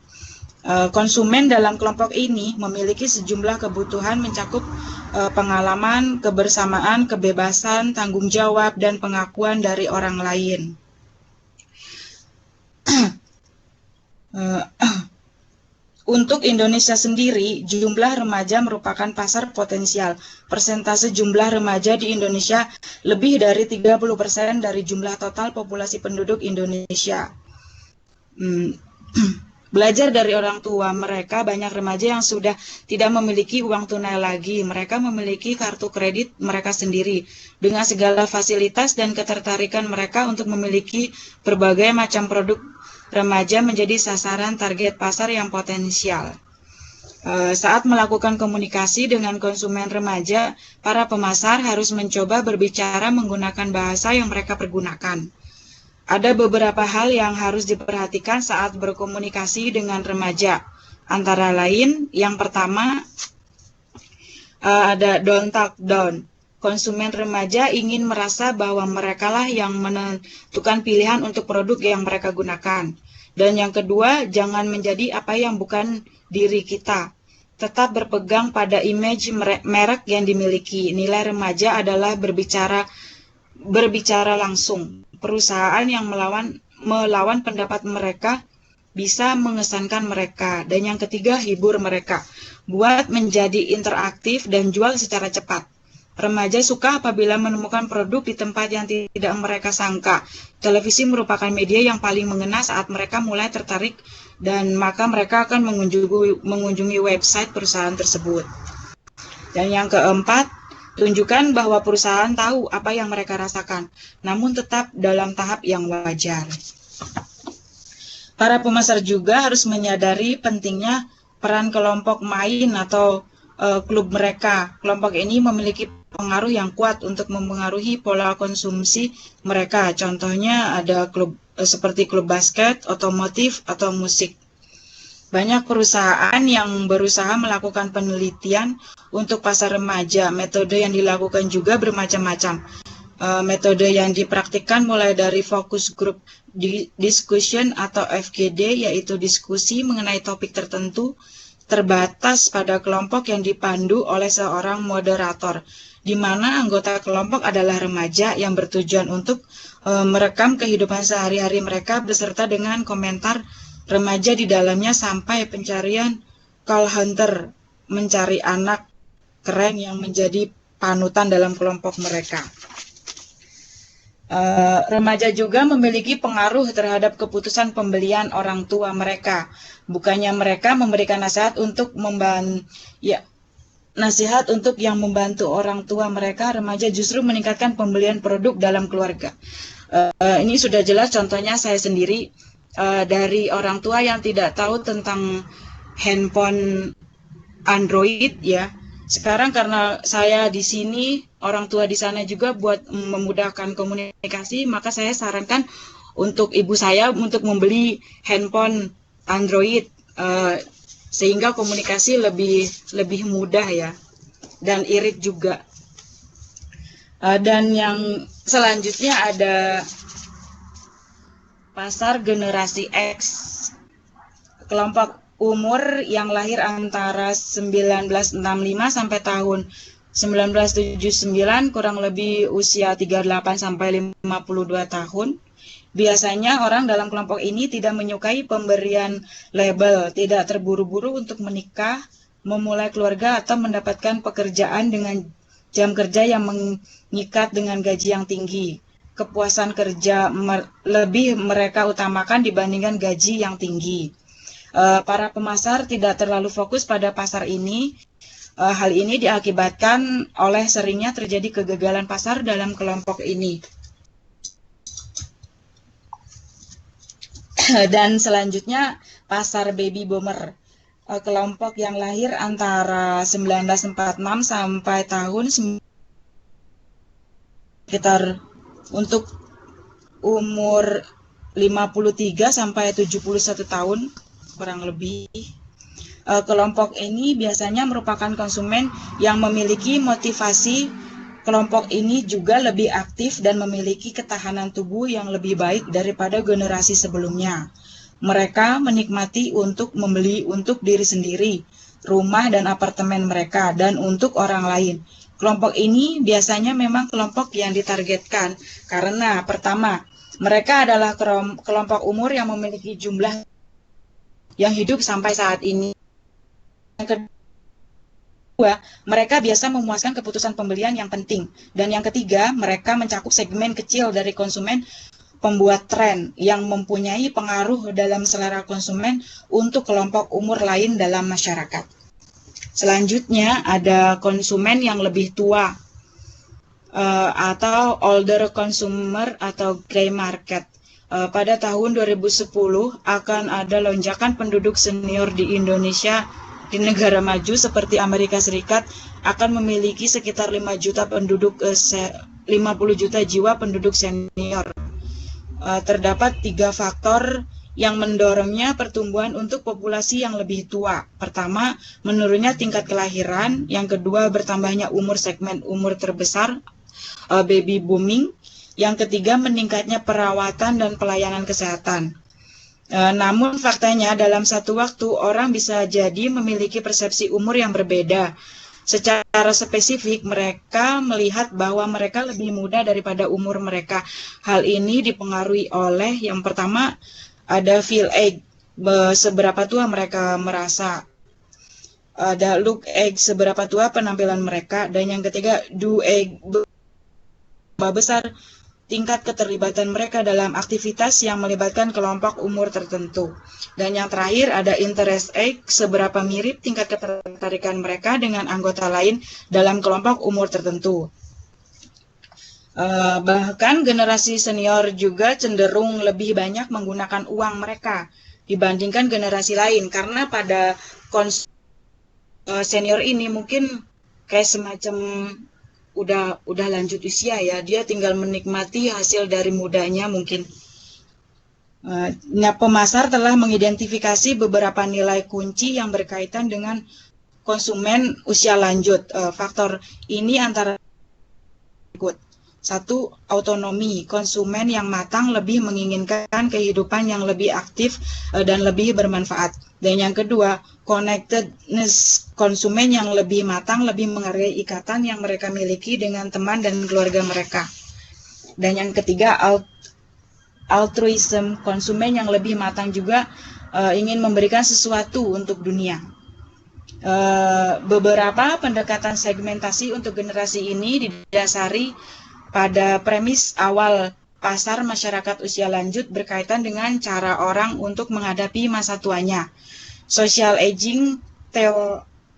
Konsumen dalam kelompok ini memiliki sejumlah kebutuhan mencakup pengalaman, kebersamaan, kebebasan, tanggung jawab, dan pengakuan dari orang lain. Untuk Indonesia sendiri, jumlah remaja merupakan pasar potensial. Persentase jumlah remaja di Indonesia lebih dari 30% dari jumlah total populasi penduduk Indonesia. Belajar dari orang tua mereka, banyak remaja yang sudah tidak memiliki uang tunai lagi. Mereka memiliki kartu kredit mereka sendiri. Dengan segala fasilitas dan ketertarikan mereka untuk memiliki berbagai macam produk, remaja menjadi sasaran target pasar yang potensial. Saat melakukan komunikasi dengan konsumen remaja, para pemasar harus mencoba berbicara menggunakan bahasa yang mereka pergunakan. Ada beberapa hal yang harus diperhatikan saat berkomunikasi dengan remaja. Antara lain, yang pertama ada don't talk down. Konsumen remaja ingin merasa bahwa merekalah yang menentukan pilihan untuk produk yang mereka gunakan. Dan yang kedua, jangan menjadi apa yang bukan diri kita. Tetap berpegang pada image merek yang dimiliki. Nilai remaja adalah berbicara langsung. Perusahaan yang melawan pendapat mereka bisa mengesankan mereka. Dan yang ketiga, hibur mereka. Buat menjadi interaktif dan jual secara cepat. Remaja suka apabila menemukan produk di tempat yang tidak mereka sangka. Televisi merupakan media yang paling mengena saat mereka mulai tertarik, dan maka mereka akan mengunjungi website perusahaan tersebut. Dan yang keempat, tunjukkan bahwa perusahaan tahu apa yang mereka rasakan, namun tetap dalam tahap yang wajar. Para pemasar juga harus menyadari pentingnya peran kelompok main atau klub mereka. Kelompok ini memiliki pengaruh yang kuat untuk mempengaruhi pola konsumsi mereka. Contohnya ada klub seperti klub basket, otomotif, atau musik. Banyak perusahaan yang berusaha melakukan penelitian untuk pasar remaja. Metode yang dilakukan juga bermacam-macam. Metode yang dipraktikkan mulai dari focus group discussion atau FGD, yaitu diskusi mengenai topik tertentu terbatas pada kelompok yang dipandu oleh seorang moderator, di mana anggota kelompok adalah remaja yang bertujuan untuk merekam kehidupan sehari-hari mereka beserta dengan komentar remaja di dalamnya sampai pencarian call hunter, mencari anak keren yang menjadi panutan dalam kelompok mereka. Remaja juga memiliki pengaruh terhadap keputusan pembelian orang tua mereka. Bukannya mereka memberikan nasihat untuk yang membantu orang tua mereka, remaja justru meningkatkan pembelian produk dalam keluarga. Ini sudah jelas contohnya saya sendiri, dari orang tua yang tidak tahu tentang handphone Android ya. Sekarang karena saya di sini, orang tua di sana juga buat memudahkan komunikasi, maka saya sarankan untuk ibu saya untuk membeli handphone Android sehingga komunikasi lebih mudah ya, dan irit juga. Dan yang selanjutnya ada pasar generasi X. Kelompok umur yang lahir antara 1965 sampai tahun 1979, kurang lebih usia 38 sampai 52 tahun. Biasanya orang dalam kelompok ini tidak menyukai pemberian label, tidak terburu-buru untuk menikah, memulai keluarga, atau mendapatkan pekerjaan dengan jam kerja yang mengikat dengan gaji yang tinggi. Kepuasan kerja lebih mereka utamakan dibandingkan gaji yang tinggi. Para pemasar tidak terlalu fokus pada pasar ini. Hal ini diakibatkan oleh seringnya terjadi kegagalan pasar dalam kelompok ini. Dan selanjutnya pasar baby boomer. Kelompok yang lahir antara 1946 sampai tahun sekitar untuk umur 53 sampai 71 tahun kurang lebih. Kelompok ini biasanya merupakan konsumen yang memiliki motivasi. Kelompok ini juga lebih aktif dan memiliki ketahanan tubuh yang lebih baik daripada generasi sebelumnya. Mereka menikmati untuk membeli untuk diri sendiri, rumah dan apartemen mereka, dan untuk orang lain. Kelompok ini biasanya memang kelompok yang ditargetkan karena pertama, mereka adalah kelompok umur yang memiliki jumlah yang hidup sampai saat ini. Yang kedua, mereka biasa memuaskan keputusan pembelian yang penting. Dan yang ketiga, mereka mencakup segmen kecil dari konsumen pembuat tren yang mempunyai pengaruh dalam selera konsumen untuk kelompok umur lain dalam masyarakat. Selanjutnya ada konsumen yang lebih tua atau older consumer atau gray market. Pada tahun 2010 akan ada lonjakan penduduk senior di Indonesia. Di negara maju seperti Amerika Serikat akan memiliki sekitar 5 juta penduduk 50 juta jiwa penduduk senior. Terdapat 3 faktor yang mendorongnya pertumbuhan untuk populasi yang lebih tua. Pertama, menurunnya tingkat kelahiran. Yang kedua, bertambahnya umur segmen umur terbesar, baby booming. Yang ketiga, meningkatnya perawatan dan pelayanan kesehatan. Namun faktanya dalam satu waktu orang bisa jadi memiliki persepsi umur yang berbeda. Secara spesifik mereka melihat bahwa mereka lebih muda daripada umur mereka. Hal ini dipengaruhi oleh yang pertama ada feel age, seberapa tua mereka merasa. Ada look age, seberapa tua penampilan mereka. Dan yang ketiga do age, berapa besar tingkat keterlibatan mereka dalam aktivitas yang melibatkan kelompok umur tertentu. Dan yang terakhir ada interest age, seberapa mirip tingkat ketertarikan mereka dengan anggota lain dalam kelompok umur tertentu. Bahkan generasi senior juga cenderung lebih banyak menggunakan uang mereka dibandingkan generasi lain, karena pada senior ini mungkin kayak semacam udah lanjut usia ya, dia tinggal menikmati hasil dari mudanya mungkin. Nah, pemasar telah mengidentifikasi beberapa nilai kunci yang berkaitan dengan konsumen usia lanjut. Faktor ini antara berikut. 1. Autonomi. Konsumen yang matang lebih menginginkan kehidupan yang lebih aktif dan lebih bermanfaat. Dan yang kedua, connectedness. Konsumen yang lebih matang lebih menghargai ikatan yang mereka miliki dengan teman dan keluarga mereka. Dan yang ketiga, altruism. Konsumen yang lebih matang juga ingin memberikan sesuatu untuk dunia. Beberapa pendekatan segmentasi untuk generasi ini didasari pada premis awal pasar masyarakat usia lanjut berkaitan dengan cara orang untuk menghadapi masa tuanya. Social aging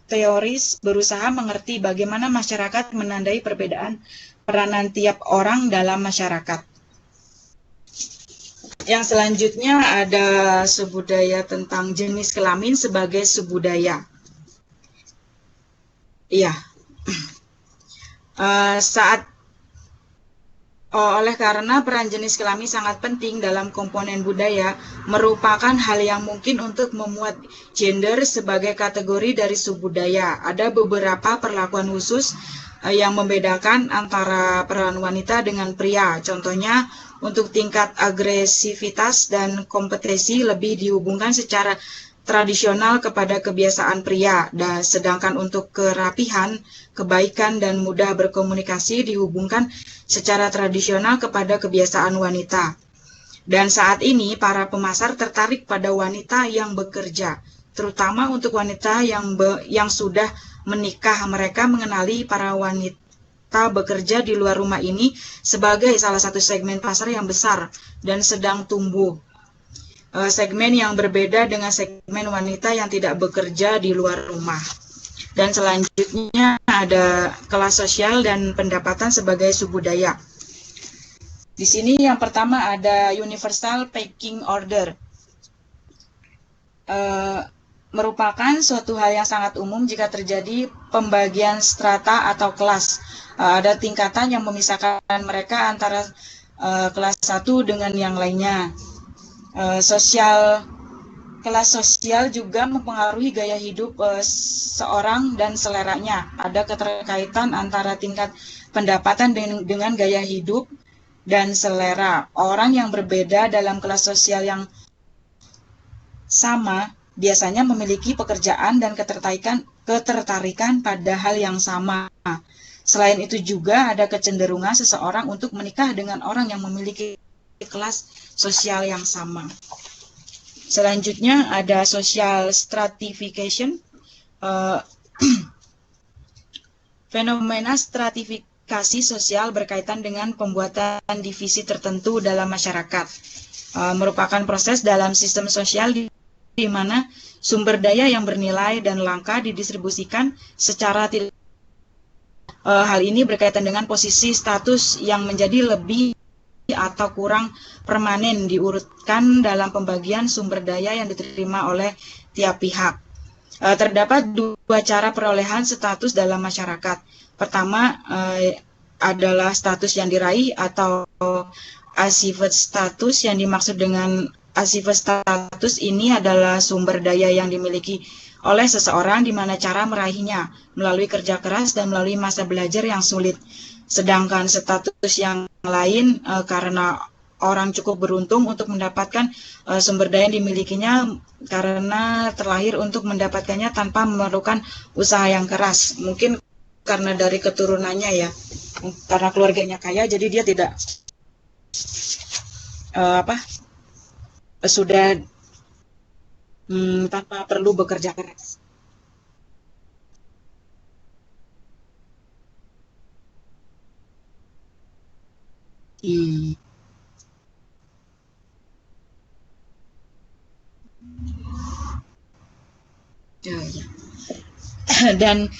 teoris berusaha mengerti bagaimana masyarakat menandai perbedaan peranan tiap orang dalam masyarakat. Yang selanjutnya ada subbudaya tentang jenis kelamin sebagai subbudaya. Iya. Oleh karena peran jenis kelamin sangat penting dalam komponen budaya, merupakan hal yang mungkin untuk memuat gender sebagai kategori dari subbudaya. Ada beberapa perlakuan khusus yang membedakan antara peran wanita dengan pria. Contohnya, untuk tingkat agresivitas dan kompetensi lebih dihubungkan secara tradisional kepada kebiasaan pria, dan sedangkan untuk kerapihan, kebaikan, dan mudah berkomunikasi dihubungkan secara tradisional kepada kebiasaan wanita. Dan saat ini para pemasar tertarik pada wanita yang bekerja, terutama untuk wanita yang sudah menikah. Mereka mengenali para wanita bekerja di luar rumah ini sebagai salah satu segmen pasar yang besar dan sedang tumbuh. Segmen yang berbeda dengan segmen wanita yang tidak bekerja di luar rumah. Dan selanjutnya ada kelas sosial dan pendapatan sebagai subbudaya. Di sini yang pertama ada universal pecking order. Merupakan suatu hal yang sangat umum jika terjadi pembagian strata atau kelas. Ada tingkatan yang memisahkan mereka antara kelas satu dengan yang lainnya. Kelas sosial juga mempengaruhi gaya hidup seorang dan seleranya. Ada keterkaitan antara tingkat pendapatan dengan gaya hidup dan selera. Orang yang berbeda dalam kelas sosial yang sama biasanya memiliki pekerjaan dan ketertarikan pada hal yang sama. Selain itu juga ada kecenderungan seseorang untuk menikah dengan orang yang memiliki kelas sosial yang sama. Selanjutnya ada social stratification. Fenomena stratifikasi sosial berkaitan dengan pembuatan divisi tertentu dalam masyarakat. Merupakan proses dalam sistem sosial di mana sumber daya yang bernilai dan langka didistribusikan secara tidak. Hal ini berkaitan dengan posisi status yang menjadi lebih atau kurang permanen diurutkan dalam pembagian sumber daya yang diterima oleh tiap pihak. Terdapat dua cara perolehan status dalam masyarakat. Pertama adalah status yang diraih atau achieved status. Yang dimaksud dengan achieved status ini adalah sumber daya yang dimiliki oleh seseorang di mana cara meraihnya melalui kerja keras dan melalui masa belajar yang sulit. Sedangkan status yang lain karena orang cukup beruntung untuk mendapatkan sumber daya yang dimilikinya karena terlahir untuk mendapatkannya tanpa memerlukan usaha yang keras. Mungkin karena dari keturunannya ya, karena keluarganya kaya, jadi dia tidak sudah tanpa perlu bekerja keras. Dan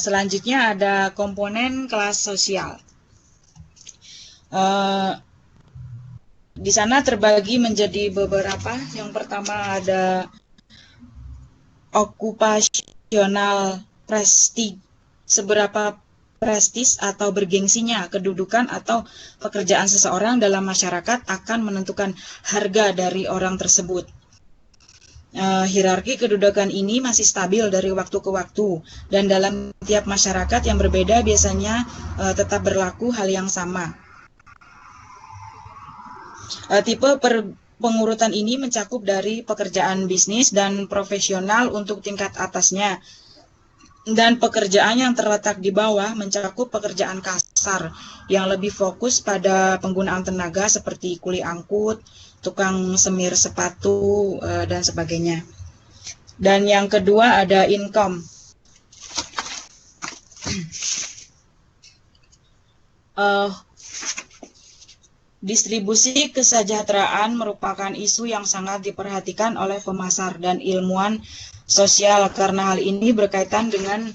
selanjutnya ada komponen kelas sosial. Di sana terbagi menjadi beberapa. Yang pertama ada okupasional prestige, seberapa prestis atau bergengsinya kedudukan atau pekerjaan seseorang dalam masyarakat akan menentukan harga dari orang tersebut. Hierarki kedudukan ini masih stabil dari waktu ke waktu, dan dalam tiap masyarakat yang berbeda biasanya tetap berlaku hal yang sama. Tipe pengurutan ini mencakup dari pekerjaan bisnis dan profesional untuk tingkat atasnya, dan pekerjaan yang terletak di bawah mencakup pekerjaan kasar yang lebih fokus pada penggunaan tenaga seperti kuli angkut, tukang semir sepatu, dan sebagainya. Dan yang kedua ada income. Distribusi kesejahteraan merupakan isu yang sangat diperhatikan oleh pemasar dan ilmuwan sosial karena hal ini berkaitan dengan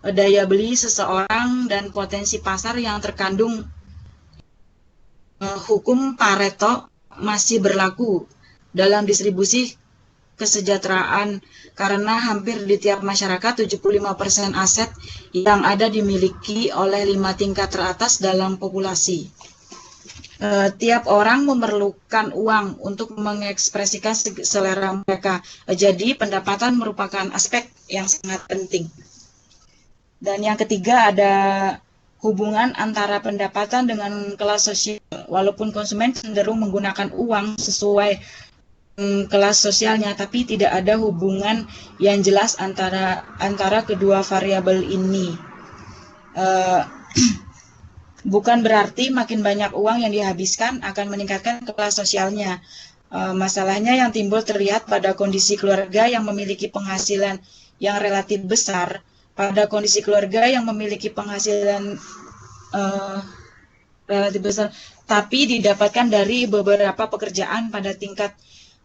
daya beli seseorang dan potensi pasar yang terkandung. Hukum Pareto masih berlaku dalam distribusi kesejahteraan karena hampir di tiap masyarakat 75% aset yang ada dimiliki oleh 5 tingkat teratas dalam populasi. Tiap orang memerlukan uang untuk mengekspresikan selera mereka. Jadi pendapatan merupakan aspek yang sangat penting. Dan yang ketiga ada hubungan antara pendapatan dengan kelas sosial. Walaupun konsumen cenderung menggunakan uang sesuai kelas sosialnya, tapi tidak ada hubungan yang jelas antara kedua variabel ini. Bukan berarti makin banyak uang yang dihabiskan akan meningkatkan kelas sosialnya. Masalahnya yang timbul terlihat pada kondisi keluarga yang memiliki penghasilan yang relatif besar. Pada kondisi keluarga yang memiliki penghasilan relatif besar, tapi didapatkan dari beberapa pekerjaan pada tingkat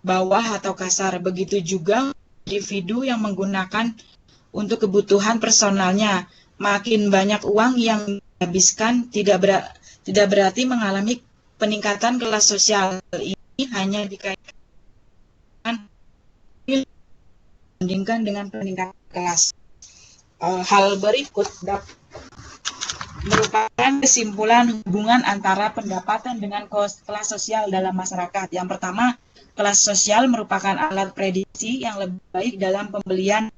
bawah atau kasar. Begitu juga individu yang menggunakan untuk kebutuhan personalnya. Makin banyak uang yang dihabiskan tidak berarti mengalami peningkatan kelas sosial. Ini hanya dikaitkan dibandingkan dengan peningkatan kelas. Hal berikut merupakan kesimpulan hubungan antara pendapatan dengan kelas sosial dalam masyarakat. Yang pertama, kelas sosial merupakan alat prediksi yang lebih baik dalam pembelian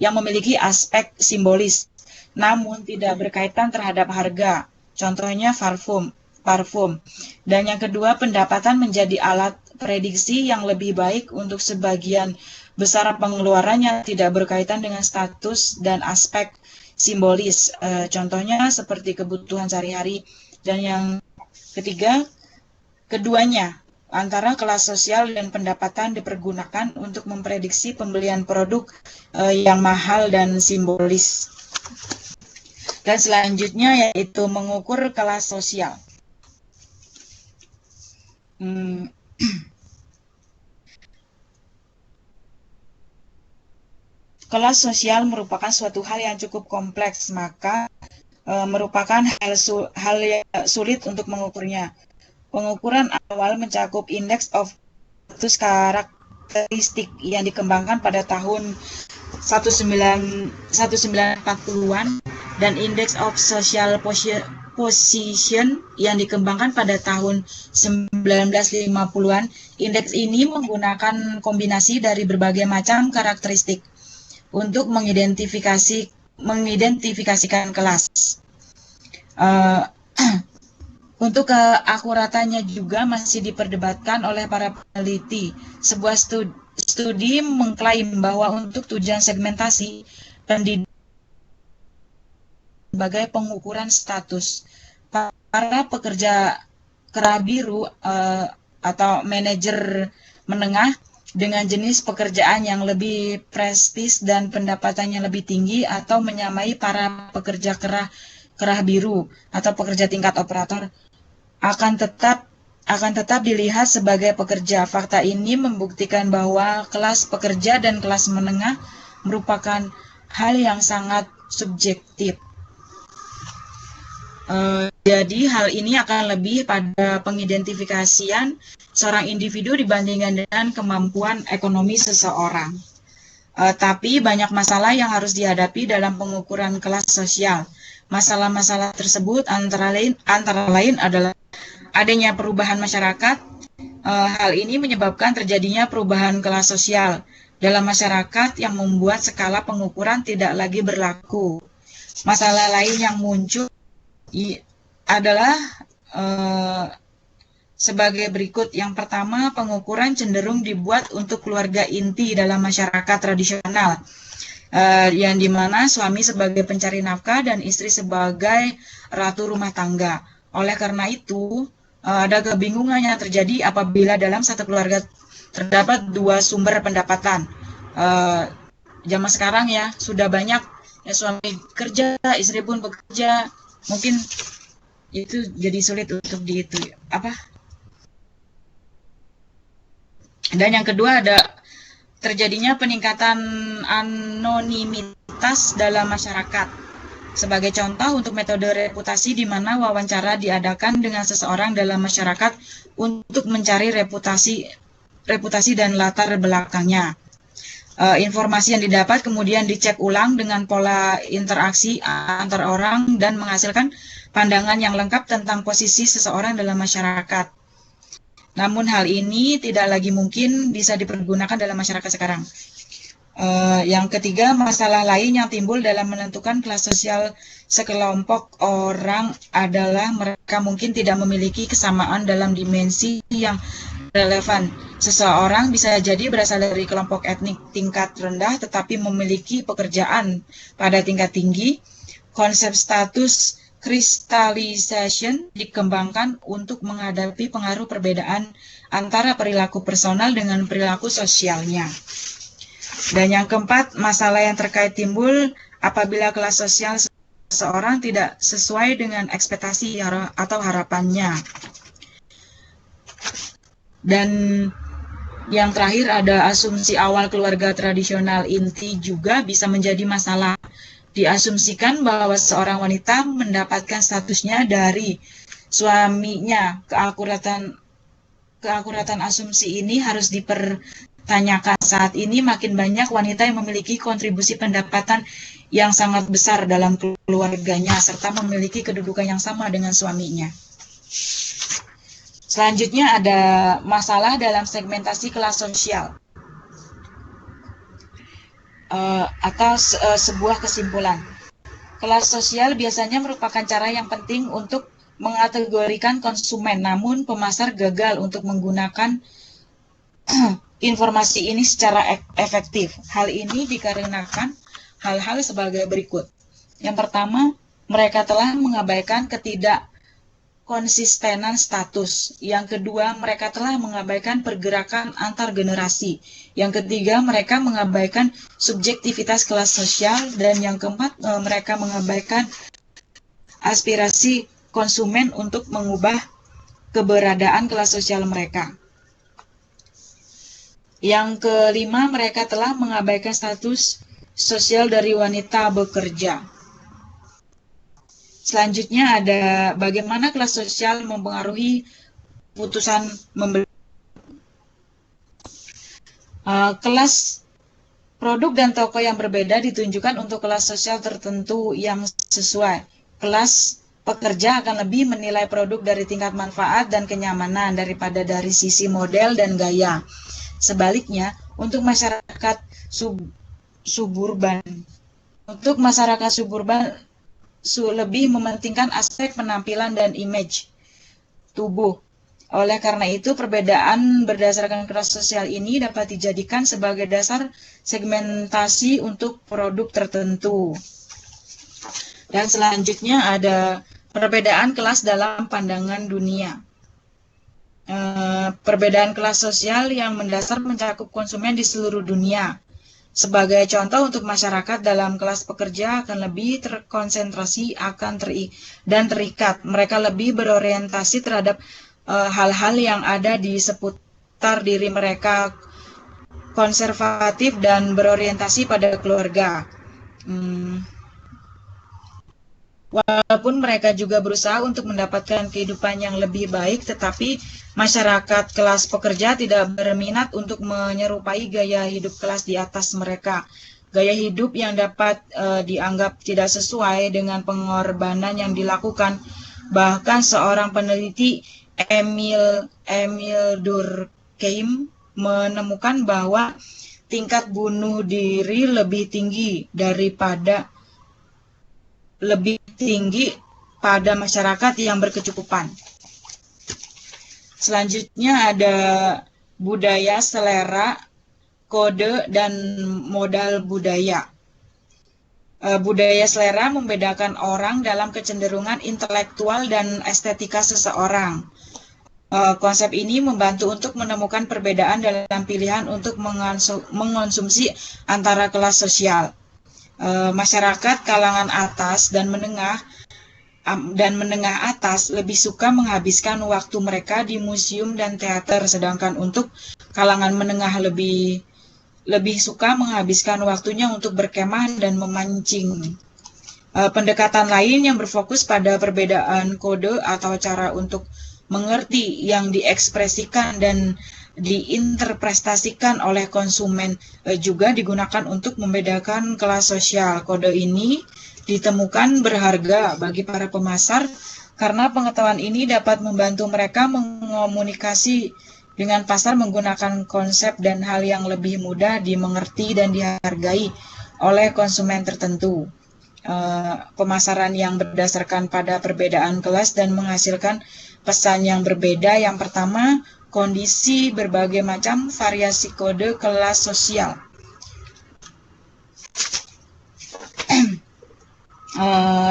yang memiliki aspek simbolis, namun tidak berkaitan terhadap harga. Contohnya parfum. Dan yang kedua, pendapatan menjadi alat prediksi yang lebih baik untuk sebagian besar pengeluarannya tidak berkaitan dengan status dan aspek simbolis. Contohnya seperti kebutuhan sehari-hari. Dan yang ketiga, keduanya antara kelas sosial dan pendapatan dipergunakan untuk memprediksi pembelian produk yang mahal dan simbolis. Dan selanjutnya yaitu mengukur kelas sosial. Kelas sosial merupakan suatu hal yang cukup kompleks, maka merupakan hal yang sulit untuk mengukurnya. Pengukuran awal mencakup Index of Status Karakteristik yang dikembangkan pada tahun 1940-an dan Index of Social Position yang dikembangkan pada tahun 1950-an. Indeks ini menggunakan kombinasi dari berbagai macam karakteristik untuk mengidentifikasikan kelas. Untuk keakuratannya juga masih diperdebatkan oleh para peneliti. Sebuah studi mengklaim bahwa untuk tujuan segmentasi pendidik sebagai pengukuran status, para pekerja kerah biru atau manajer menengah dengan jenis pekerjaan yang lebih prestis dan pendapatannya lebih tinggi atau menyamai para pekerja kerah biru atau pekerja tingkat operator akan tetap dilihat sebagai pekerja. Fakta ini membuktikan bahwa kelas pekerja dan kelas menengah merupakan hal yang sangat subjektif. Jadi hal ini akan lebih pada pengidentifikasian seorang individu dibandingkan dengan kemampuan ekonomi seseorang. Tapi banyak masalah yang harus dihadapi dalam pengukuran kelas sosial. Masalah-masalah tersebut antara lain adalah adanya perubahan masyarakat. Hal ini menyebabkan terjadinya perubahan kelas sosial dalam masyarakat yang membuat skala pengukuran tidak lagi berlaku. Masalah lain yang muncul adalah sebagai berikut. Yang pertama, pengukuran cenderung dibuat untuk keluarga inti dalam masyarakat tradisional, yang dimana suami sebagai pencari nafkah dan istri sebagai ratu rumah tangga. Oleh karena itu, ada kebingungan yang terjadi apabila dalam satu keluarga terdapat dua sumber pendapatan. Zaman sekarang ya, sudah banyak ya, suami kerja, istri pun bekerja, mungkin itu jadi sulit untuk Dan yang kedua ada terjadinya peningkatan anonimitas dalam masyarakat. Sebagai contoh untuk metode reputasi di mana wawancara diadakan dengan seseorang dalam masyarakat untuk mencari reputasi dan latar belakangnya. Informasi yang didapat kemudian dicek ulang dengan pola interaksi antar orang dan menghasilkan pandangan yang lengkap tentang posisi seseorang dalam masyarakat. Namun hal ini tidak lagi mungkin bisa dipergunakan dalam masyarakat sekarang. Yang ketiga, masalah lain yang timbul dalam menentukan kelas sosial sekelompok orang adalah mereka mungkin tidak memiliki kesamaan dalam dimensi yang relevan. Seseorang bisa jadi berasal dari kelompok etnik tingkat rendah tetapi memiliki pekerjaan pada tingkat tinggi. Konsep status crystallization dikembangkan untuk menghadapi pengaruh perbedaan antara perilaku personal dengan perilaku sosialnya. Dan yang keempat, masalah yang terkait timbul apabila kelas sosial seseorang tidak sesuai dengan ekspektasi atau harapannya. Dan yang terakhir ada asumsi awal keluarga tradisional inti juga bisa menjadi masalah. Diasumsikan bahwa seorang wanita mendapatkan statusnya dari suaminya. Keakuratan asumsi ini harus dipertanyakan. Saat ini makin banyak wanita yang memiliki kontribusi pendapatan yang sangat besar dalam keluarganya serta memiliki kedudukan yang sama dengan suaminya. Selanjutnya ada masalah dalam segmentasi kelas sosial. Atau sebuah kesimpulan. Kelas sosial biasanya merupakan cara yang penting untuk mengategorikan konsumen, namun pemasar gagal untuk menggunakan informasi ini secara efektif. Hal ini dikarenakan hal-hal sebagai berikut. Yang pertama, mereka telah mengabaikan konsistenan status. Yang kedua, mereka telah mengabaikan pergerakan antar generasi. Yang ketiga, mereka mengabaikan subjektivitas kelas sosial. Dan yang keempat, mereka mengabaikan aspirasi konsumen untuk mengubah keberadaan kelas sosial mereka. Yang kelima, mereka telah mengabaikan status sosial dari wanita bekerja. Selanjutnya ada bagaimana kelas sosial mempengaruhi putusan membeli. Kelas produk dan toko yang berbeda ditunjukkan untuk kelas sosial tertentu yang sesuai. Kelas pekerja akan lebih menilai produk dari tingkat manfaat dan kenyamanan daripada dari sisi model dan gaya. Sebaliknya, untuk masyarakat suburban lebih mementingkan aspek penampilan dan image tubuh. Oleh karena itu, perbedaan berdasarkan kelas sosial ini dapat dijadikan sebagai dasar segmentasi untuk produk tertentu. Dan selanjutnya ada perbedaan kelas dalam pandangan dunia. Perbedaan kelas sosial yang mendasar mencakup konsumen di seluruh dunia. Sebagai contoh, untuk masyarakat dalam kelas pekerja akan lebih terkonsentrasi dan terikat. Mereka lebih berorientasi terhadap hal-hal yang ada di seputar diri mereka, konservatif dan berorientasi pada keluarga. Walaupun mereka juga berusaha untuk mendapatkan kehidupan yang lebih baik, tetapi masyarakat kelas pekerja tidak berminat untuk menyerupai gaya hidup kelas di atas mereka. Gaya hidup yang dapat dianggap tidak sesuai dengan pengorbanan yang dilakukan. Bahkan seorang peneliti Emil Durkheim menemukan bahwa tingkat bunuh diri lebih tinggi pada masyarakat yang berkecukupan. Selanjutnya ada budaya, selera, kode, dan modal budaya. Budaya selera membedakan orang dalam kecenderungan intelektual dan estetika seseorang. Konsep ini membantu untuk menemukan perbedaan dalam pilihan untuk mengonsumsi antara kelas sosial. Masyarakat kalangan atas dan menengah atas lebih suka menghabiskan waktu mereka di museum dan teater, sedangkan untuk kalangan menengah lebih suka menghabiskan waktunya untuk berkemah dan memancing. Pendekatan lain yang berfokus pada perbedaan kode atau cara untuk mengerti yang diekspresikan dan diinterpretasikan oleh konsumen juga digunakan untuk membedakan kelas sosial. Kode ini ditemukan berharga bagi para pemasar karena pengetahuan ini dapat membantu mereka mengomunikasi dengan pasar menggunakan konsep dan hal yang lebih mudah dimengerti dan dihargai oleh konsumen tertentu. Pemasaran yang berdasarkan pada perbedaan kelas dan menghasilkan pesan yang berbeda. Yang pertama, kondisi berbagai macam variasi kode kelas sosial.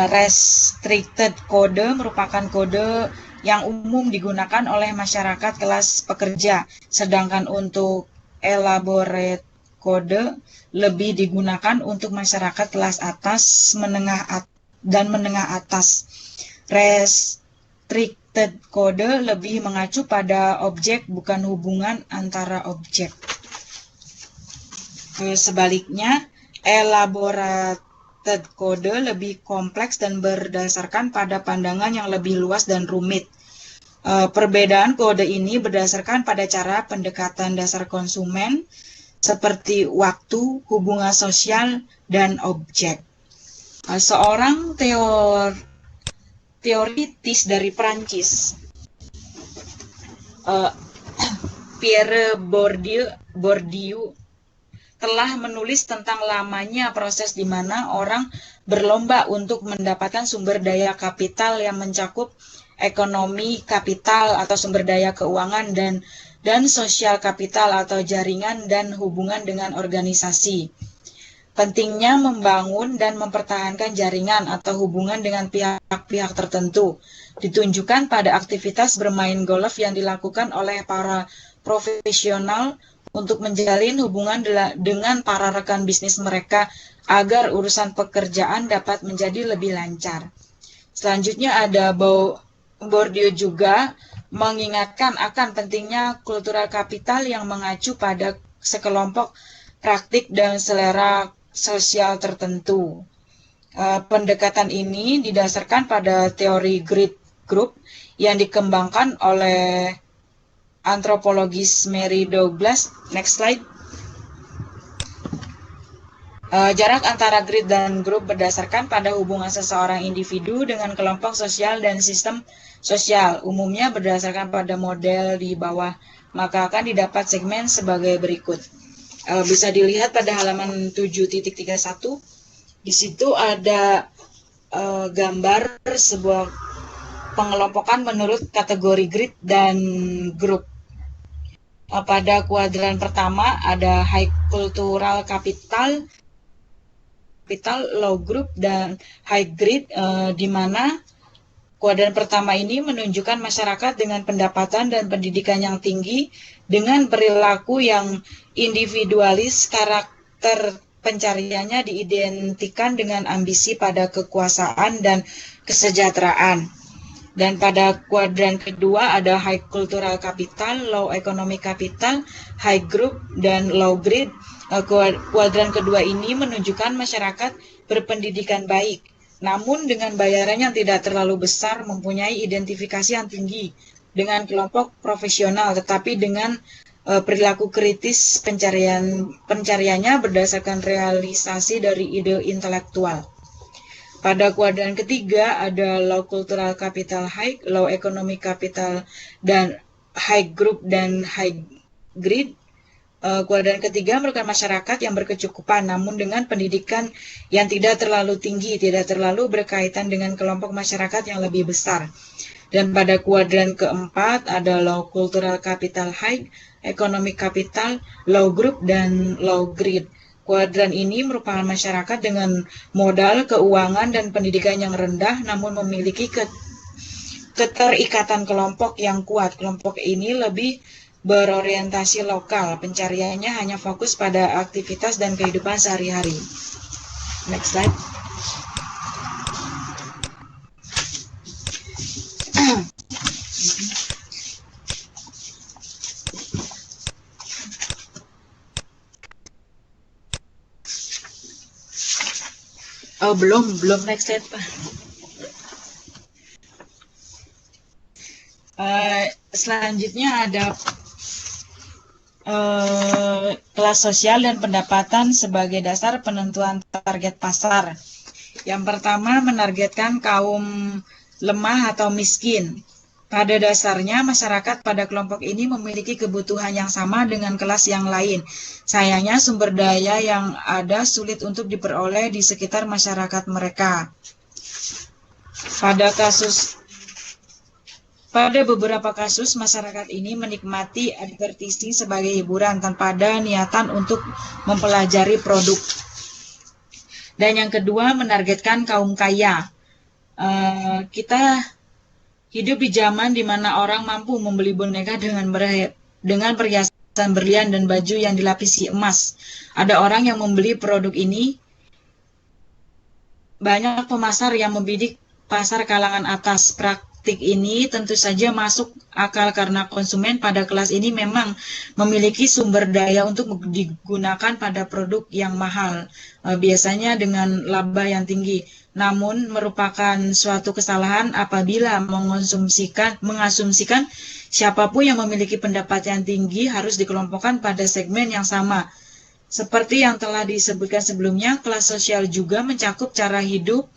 Restricted code merupakan kode yang umum digunakan oleh masyarakat kelas pekerja, sedangkan untuk elaborate kode lebih digunakan untuk masyarakat kelas atas, dan menengah atas. Restricted kode lebih mengacu pada objek, bukan hubungan antara objek. Sebaliknya, elaborate kode lebih kompleks dan berdasarkan pada pandangan yang lebih luas dan rumit. Perbedaan kode ini berdasarkan pada cara pendekatan dasar konsumen seperti waktu, hubungan sosial, dan objek. Seorang teoritis dari Prancis, Pierre Bourdieu telah menulis tentang lamanya proses di mana orang berlomba untuk mendapatkan sumber daya kapital yang mencakup ekonomi kapital atau sumber daya keuangan dan sosial kapital atau jaringan dan hubungan dengan organisasi. Pentingnya membangun dan mempertahankan jaringan atau hubungan dengan pihak-pihak tertentu ditunjukkan pada aktivitas bermain golf yang dilakukan oleh para profesional untuk menjalin hubungan dengan para rekan bisnis mereka agar urusan pekerjaan dapat menjadi lebih lancar. Selanjutnya ada Bourdieu juga mengingatkan akan pentingnya kultural kapital yang mengacu pada sekelompok praktik dan selera sosial tertentu. Pendekatan ini didasarkan pada teori grid group yang dikembangkan oleh antropologis Mary Douglas. Next slide. Jarak antara grid dan grup berdasarkan pada hubungan seseorang individu dengan kelompok sosial dan sistem sosial, umumnya berdasarkan pada model di bawah, maka akan didapat segmen sebagai berikut. Bisa dilihat pada halaman 7.31. Di situ ada gambar sebuah pengelompokan menurut kategori grid dan grup. Pada kuadran pertama ada high cultural capital, low group, dan high grid, di mana kuadran pertama ini menunjukkan masyarakat dengan pendapatan dan pendidikan yang tinggi dengan perilaku yang individualis. Karakter pencariannya diidentikan dengan ambisi pada kekuasaan dan kesejahteraan. Dan pada kuadran kedua ada high cultural capital, low economic capital, high group, dan low grid. Kuadran kedua ini menunjukkan masyarakat berpendidikan baik, namun dengan bayaran yang tidak terlalu besar, mempunyai identifikasi yang tinggi dengan kelompok profesional, tetapi dengan perilaku kritis pencariannya berdasarkan realisasi dari ide intelektual. Pada kuadran ketiga ada low cultural capital high, low economic capital, dan high group dan high greed. Kuadran ketiga merupakan masyarakat yang berkecukupan namun dengan pendidikan yang tidak terlalu tinggi, tidak terlalu berkaitan dengan kelompok masyarakat yang lebih besar. Dan pada kuadran keempat ada low cultural capital high, economic capital, low group, dan low greed. Kuadran ini merupakan masyarakat dengan modal, keuangan, dan pendidikan yang rendah namun memiliki keterikatan kelompok yang kuat. Kelompok ini lebih berorientasi lokal, pencariannya hanya fokus pada aktivitas dan kehidupan sehari-hari. Next slide. Oh, belum next slide, Pak. Selanjutnya ada kelas sosial dan pendapatan sebagai dasar penentuan target pasar. Yang pertama, menargetkan kaum lemah atau miskin. Pada dasarnya, masyarakat pada kelompok ini memiliki kebutuhan yang sama dengan kelas yang lain. Sayangnya, sumber daya yang ada sulit untuk diperoleh di sekitar masyarakat mereka. Pada beberapa kasus, masyarakat ini menikmati advertising sebagai hiburan tanpa ada niatan untuk mempelajari produk. Dan yang kedua, menargetkan kaum kaya. Kita hidup di zaman di mana orang mampu membeli boneka dengan perhiasan berlian dan baju yang dilapisi emas. Ada orang yang membeli produk ini. Banyak pemasar yang membidik pasar kalangan atas. Praktik ini tentu saja masuk akal karena konsumen pada kelas ini memang memiliki sumber daya untuk digunakan pada produk yang mahal, biasanya dengan laba yang tinggi. Namun merupakan suatu kesalahan apabila mengasumsikan siapapun yang memiliki pendapat yang tinggi harus dikelompokkan pada segmen yang sama. Seperti yang telah disebutkan sebelumnya, kelas sosial juga mencakup cara hidup,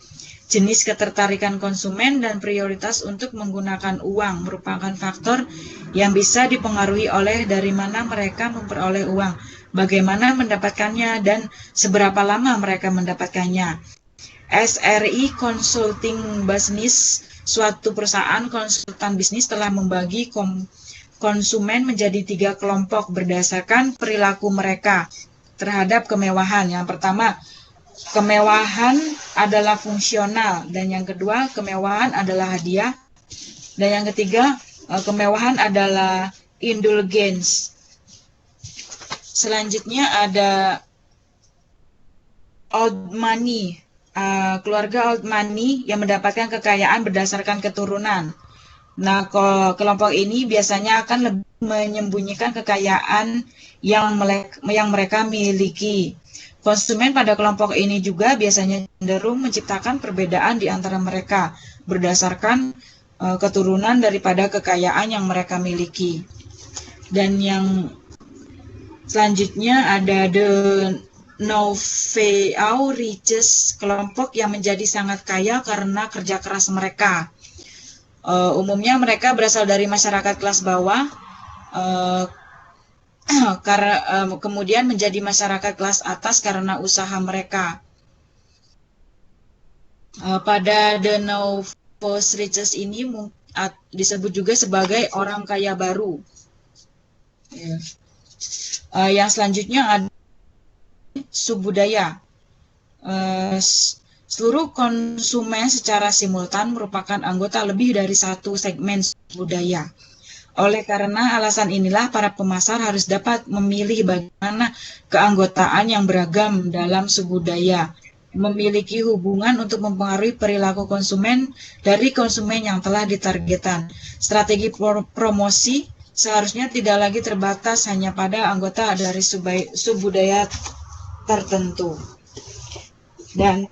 jenis ketertarikan konsumen, dan prioritas untuk menggunakan uang merupakan faktor yang bisa dipengaruhi oleh dari mana mereka memperoleh uang, bagaimana mendapatkannya, dan seberapa lama mereka mendapatkannya. SRI Consulting Business, suatu perusahaan konsultan bisnis, telah membagi konsumen menjadi 3 kelompok berdasarkan perilaku mereka terhadap kemewahan. Yang pertama, kemewahan adalah fungsional, dan yang kedua, kemewahan adalah hadiah, dan yang ketiga, kemewahan adalah indulgence. Selanjutnya ada old money. Keluarga old money yang mendapatkan kekayaan berdasarkan keturunan. Nah, kelompok ini biasanya akan lebih menyembunyikan kekayaan yang mereka miliki. Konsumen pada kelompok ini juga biasanya cenderung menciptakan perbedaan di antara mereka berdasarkan keturunan daripada kekayaan yang mereka miliki. Dan yang selanjutnya ada the Nouveau Riches, kelompok yang menjadi sangat kaya karena kerja keras mereka. Umumnya mereka berasal dari masyarakat kelas bawah, kemudian menjadi masyarakat kelas atas karena usaha mereka. Pada The Nouveau Riches ini disebut juga sebagai orang kaya baru. Yang selanjutnya ada subbudaya. Seluruh konsumen secara simultan merupakan anggota lebih dari satu segmen subbudaya. Oleh karena alasan inilah, para pemasar harus dapat memilih bagaimana keanggotaan yang beragam dalam subbudaya memiliki hubungan untuk mempengaruhi perilaku konsumen dari konsumen yang telah ditargetkan. Strategi promosi seharusnya tidak lagi terbatas hanya pada anggota dari subbudaya tertentu. Dan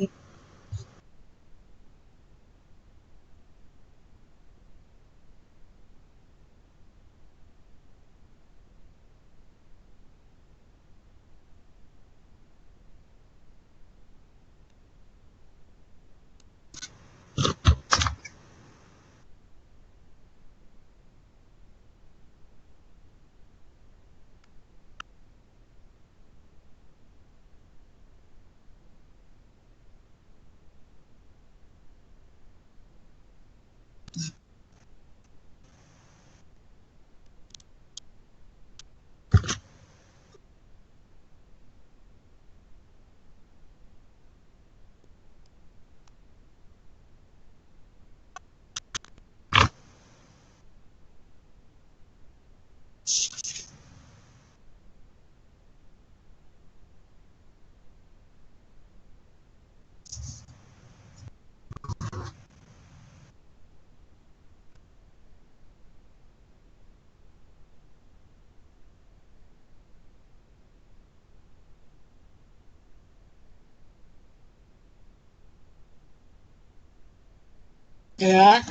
Ya,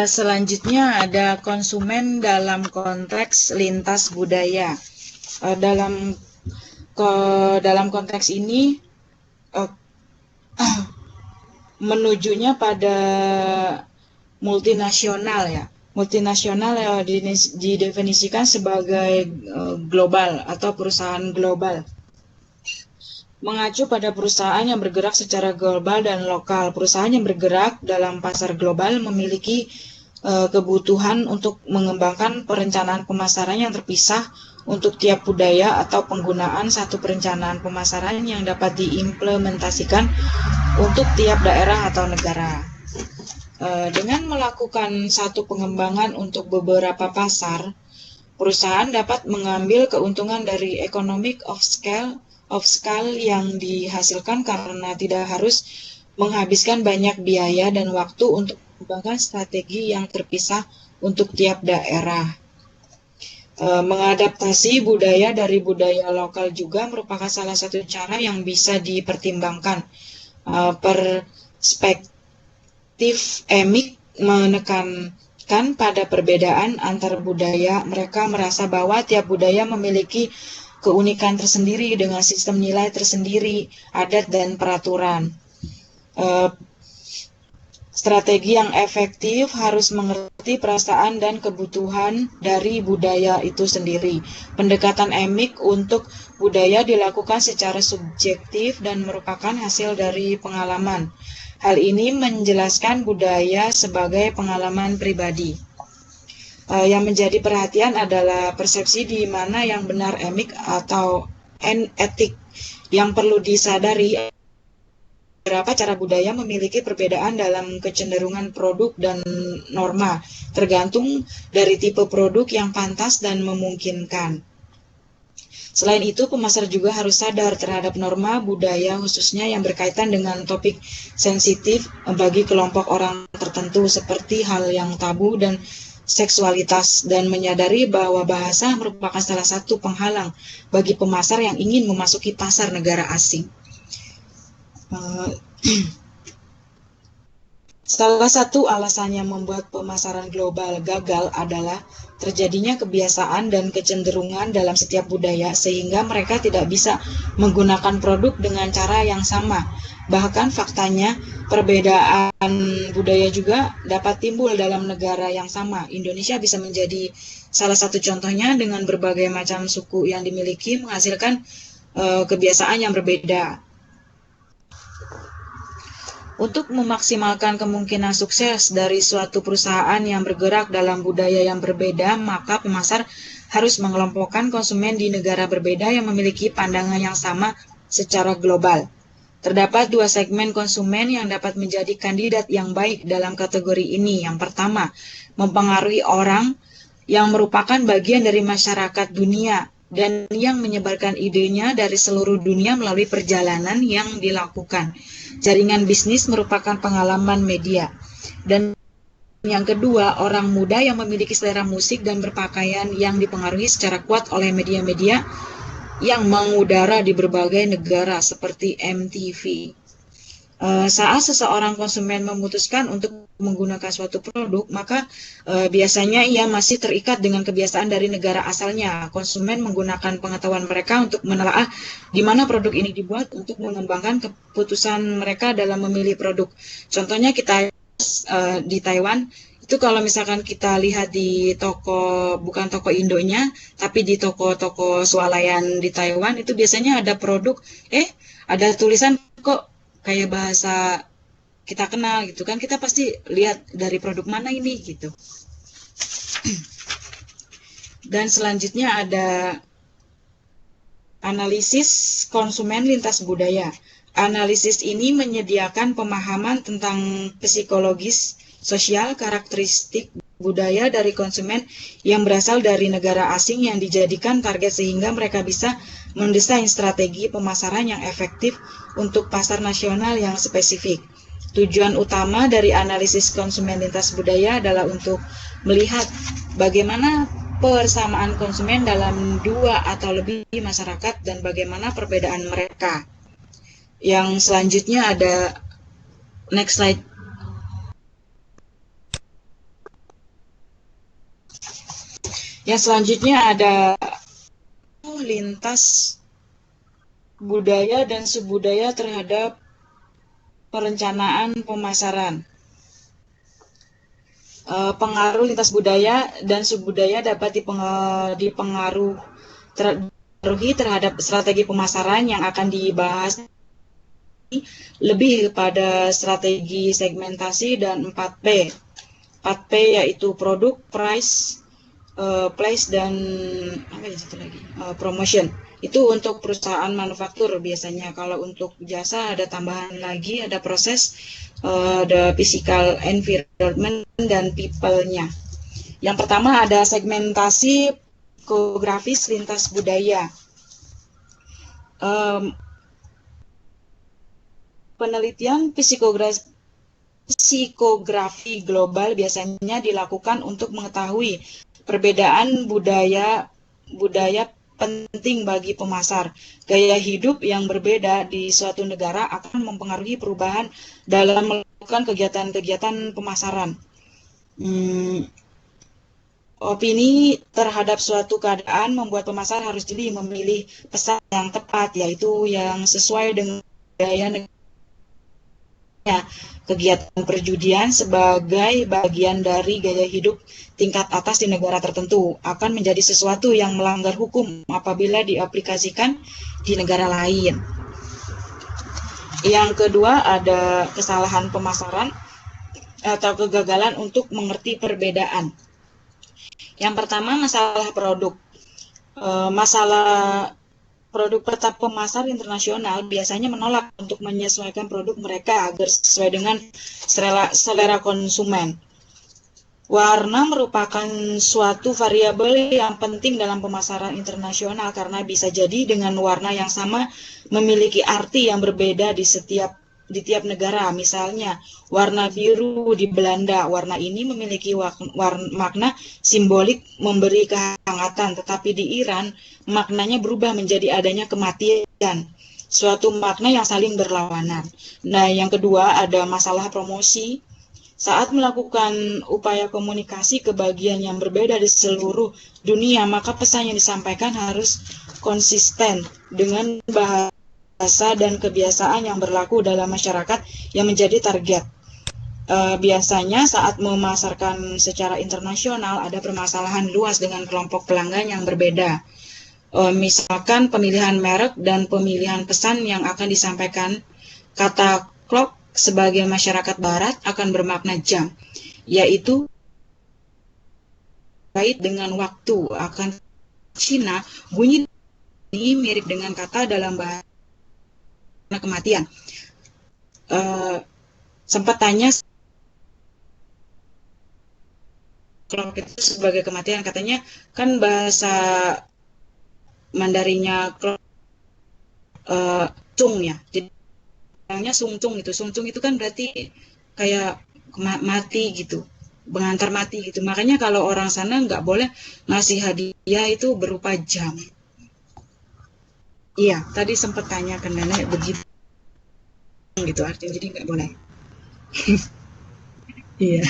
selanjutnya ada konsumen dalam konteks lintas budaya. Dalam konteks ini eh, menujunya pada multinasional ya. Multinasional didefinisikan sebagai global atau perusahaan global. Mengacu pada perusahaan yang bergerak secara global dan lokal. Perusahaan yang bergerak dalam pasar global memiliki kebutuhan untuk mengembangkan perencanaan pemasaran yang terpisah untuk tiap budaya atau penggunaan satu perencanaan pemasaran yang dapat diimplementasikan untuk tiap daerah atau negara. Dengan melakukan satu pengembangan untuk beberapa pasar, perusahaan dapat mengambil keuntungan dari economic of scale yang dihasilkan karena tidak harus menghabiskan banyak biaya dan waktu untuk mengembangkan strategi yang terpisah untuk tiap daerah. Mengadaptasi budaya dari budaya lokal juga merupakan salah satu cara yang bisa dipertimbangkan. Perspektif EMIC menekankan pada perbedaan antar budaya. Mereka merasa bahwa tiap budaya memiliki keunikan tersendiri dengan sistem nilai tersendiri, adat dan peraturan. Strategi yang efektif harus mengerti perasaan dan kebutuhan dari budaya itu sendiri. Pendekatan EMIC untuk budaya dilakukan secara subjektif dan merupakan hasil dari pengalaman. Hal ini menjelaskan budaya sebagai pengalaman pribadi. Yang menjadi perhatian adalah persepsi di mana yang benar EMIC atau etik. Yang perlu disadari beberapa cara budaya memiliki perbedaan dalam kecenderungan produk dan norma, tergantung dari tipe produk yang pantas dan memungkinkan. Selain itu, pemasar juga harus sadar terhadap norma budaya khususnya yang berkaitan dengan topik sensitif bagi kelompok orang tertentu seperti hal yang tabu dan seksualitas, dan menyadari bahwa bahasa merupakan salah satu penghalang bagi pemasar yang ingin memasuki pasar negara asing. Salah satu alasan yang membuat pemasaran global gagal adalah terjadinya kebiasaan dan kecenderungan dalam setiap budaya sehingga mereka tidak bisa menggunakan produk dengan cara yang sama. Bahkan faktanya perbedaan budaya juga dapat timbul dalam negara yang sama. Indonesia bisa menjadi salah satu contohnya dengan berbagai macam suku yang dimiliki menghasilkan kebiasaan yang berbeda. Untuk memaksimalkan kemungkinan sukses dari suatu perusahaan yang bergerak dalam budaya yang berbeda, maka pemasar harus mengelompokkan konsumen di negara berbeda yang memiliki pandangan yang sama secara global. Terdapat dua segmen konsumen yang dapat menjadi kandidat yang baik dalam kategori ini. Yang pertama, mempengaruhi orang yang merupakan bagian dari masyarakat dunia dan yang menyebarkan idenya dari seluruh dunia melalui perjalanan yang dilakukan. Jaringan bisnis merupakan pengalaman media. Dan yang kedua, orang muda yang memiliki selera musik dan berpakaian yang dipengaruhi secara kuat oleh media-media yang mengudara di berbagai negara seperti MTV. Saat seseorang konsumen memutuskan untuk menggunakan suatu produk, maka biasanya ia masih terikat dengan kebiasaan dari negara asalnya. Konsumen menggunakan pengetahuan mereka untuk menelaah di mana produk ini dibuat untuk mengembangkan keputusan mereka dalam memilih produk. Contohnya kita di Taiwan, itu kalau misalkan kita lihat di toko, bukan toko Indonya, tapi di toko-toko swalayan di Taiwan, itu biasanya ada produk, ada tulisan kok kayak bahasa kita kenal gitu kan, kita pasti lihat dari produk mana ini gitu. Dan selanjutnya ada analisis konsumen lintas budaya. Analisis ini menyediakan pemahaman tentang psikologis, sosial, karakteristik budaya dari konsumen yang berasal dari negara asing yang dijadikan target sehingga mereka bisa mendesain strategi pemasaran yang efektif untuk pasar nasional yang spesifik. Tujuan utama dari analisis konsumen lintas budaya adalah untuk melihat bagaimana persamaan konsumen dalam dua atau lebih masyarakat dan bagaimana perbedaan mereka. Yang selanjutnya ada next slide. Yang selanjutnya ada lintas budaya dan subbudaya terhadap perencanaan pemasaran. Pengaruh lintas budaya dan subbudaya dapat dipengaruhi terhadap strategi pemasaran yang akan dibahas lebih pada strategi segmentasi dan 4P. 4P yaitu produk, price, place, dan promotion. Itu untuk perusahaan manufaktur biasanya. Kalau untuk jasa ada tambahan lagi, ada proses, ada physical environment dan people-nya. Yang pertama ada segmentasi psikografis lintas budaya. Penelitian psikografi global biasanya dilakukan untuk mengetahui perbedaan budaya penting bagi pemasar. Gaya hidup yang berbeda di suatu negara akan mempengaruhi perubahan dalam melakukan kegiatan-kegiatan pemasaran. Opini terhadap suatu keadaan membuat pemasar harus jeli memilih pesan yang tepat, yaitu yang sesuai dengan budaya negara. Kegiatan perjudian sebagai bagian dari gaya hidup tingkat atas di negara tertentu akan menjadi sesuatu yang melanggar hukum apabila diaplikasikan di negara lain. Yang kedua ada kesalahan pemasaran atau kegagalan untuk mengerti perbedaan. Yang pertama masalah produk. Masalah produk pemasar internasional biasanya menolak untuk menyesuaikan produk mereka agar sesuai dengan selera konsumen. Warna merupakan suatu variabel yang penting dalam pemasaran internasional karena bisa jadi dengan warna yang sama memiliki arti yang berbeda di tiap negara. Misalnya, warna biru di Belanda, warna ini memiliki makna simbolik memberi kehangatan, tetapi di Iran maknanya berubah menjadi adanya kematian, suatu makna yang saling berlawanan. Nah, yang kedua ada masalah promosi. Saat melakukan upaya komunikasi ke bagian yang berbeda di seluruh dunia, maka pesan yang disampaikan harus konsisten dengan bahasa dan kebiasaan yang berlaku dalam masyarakat yang menjadi target. Biasanya saat memasarkan secara internasional ada permasalahan luas dengan kelompok pelanggan yang berbeda. Misalkan pemilihan merek dan pemilihan pesan yang akan disampaikan. Kata clock sebagai masyarakat barat akan bermakna jam, yaitu kait dengan waktu. Akan Cina, bunyi ini mirip dengan kata dalam bahasa kematian. Sempat tanya clock itu sebagai kematian, katanya kan bahasa Mandarinya clock cung ya, jadi bilangnya sungcung itu. Sungcung itu kan berarti kayak mati gitu, mengantar mati gitu. Makanya kalau orang sana nggak boleh ngasih hadiah itu berupa jam. Iya, tadi sempat tanya ke nenek begitu gitu artinya, jadi nggak boleh. Iya.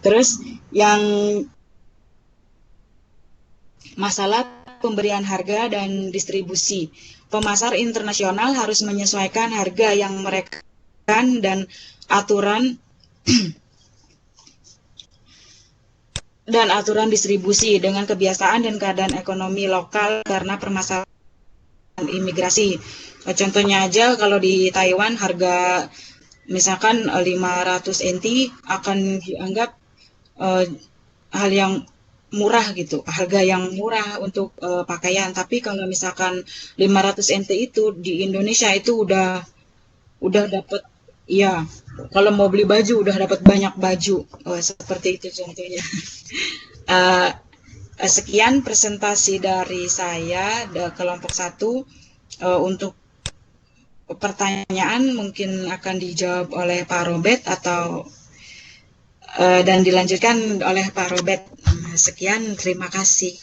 Terus yang masalah pemberian harga dan distribusi. Pemasar internasional harus menyesuaikan harga yang mereka dan aturan distribusi dengan kebiasaan dan keadaan ekonomi lokal karena permasalahan imigrasi. Contohnya aja kalau di Taiwan harga misalkan 500 NT akan dianggap hal yang murah gitu, harga yang murah untuk pakaian. Tapi kalau misalkan 500 NT itu di Indonesia itu udah dapat, ya kalau mau beli baju udah dapat banyak baju. Seperti itu contohnya. Uh, Sekian presentasi dari saya kelompok 1. Untuk pertanyaan mungkin akan dijawab oleh Pak Robert atau dan dilanjutkan oleh Pak Robert. Sekian, terima kasih.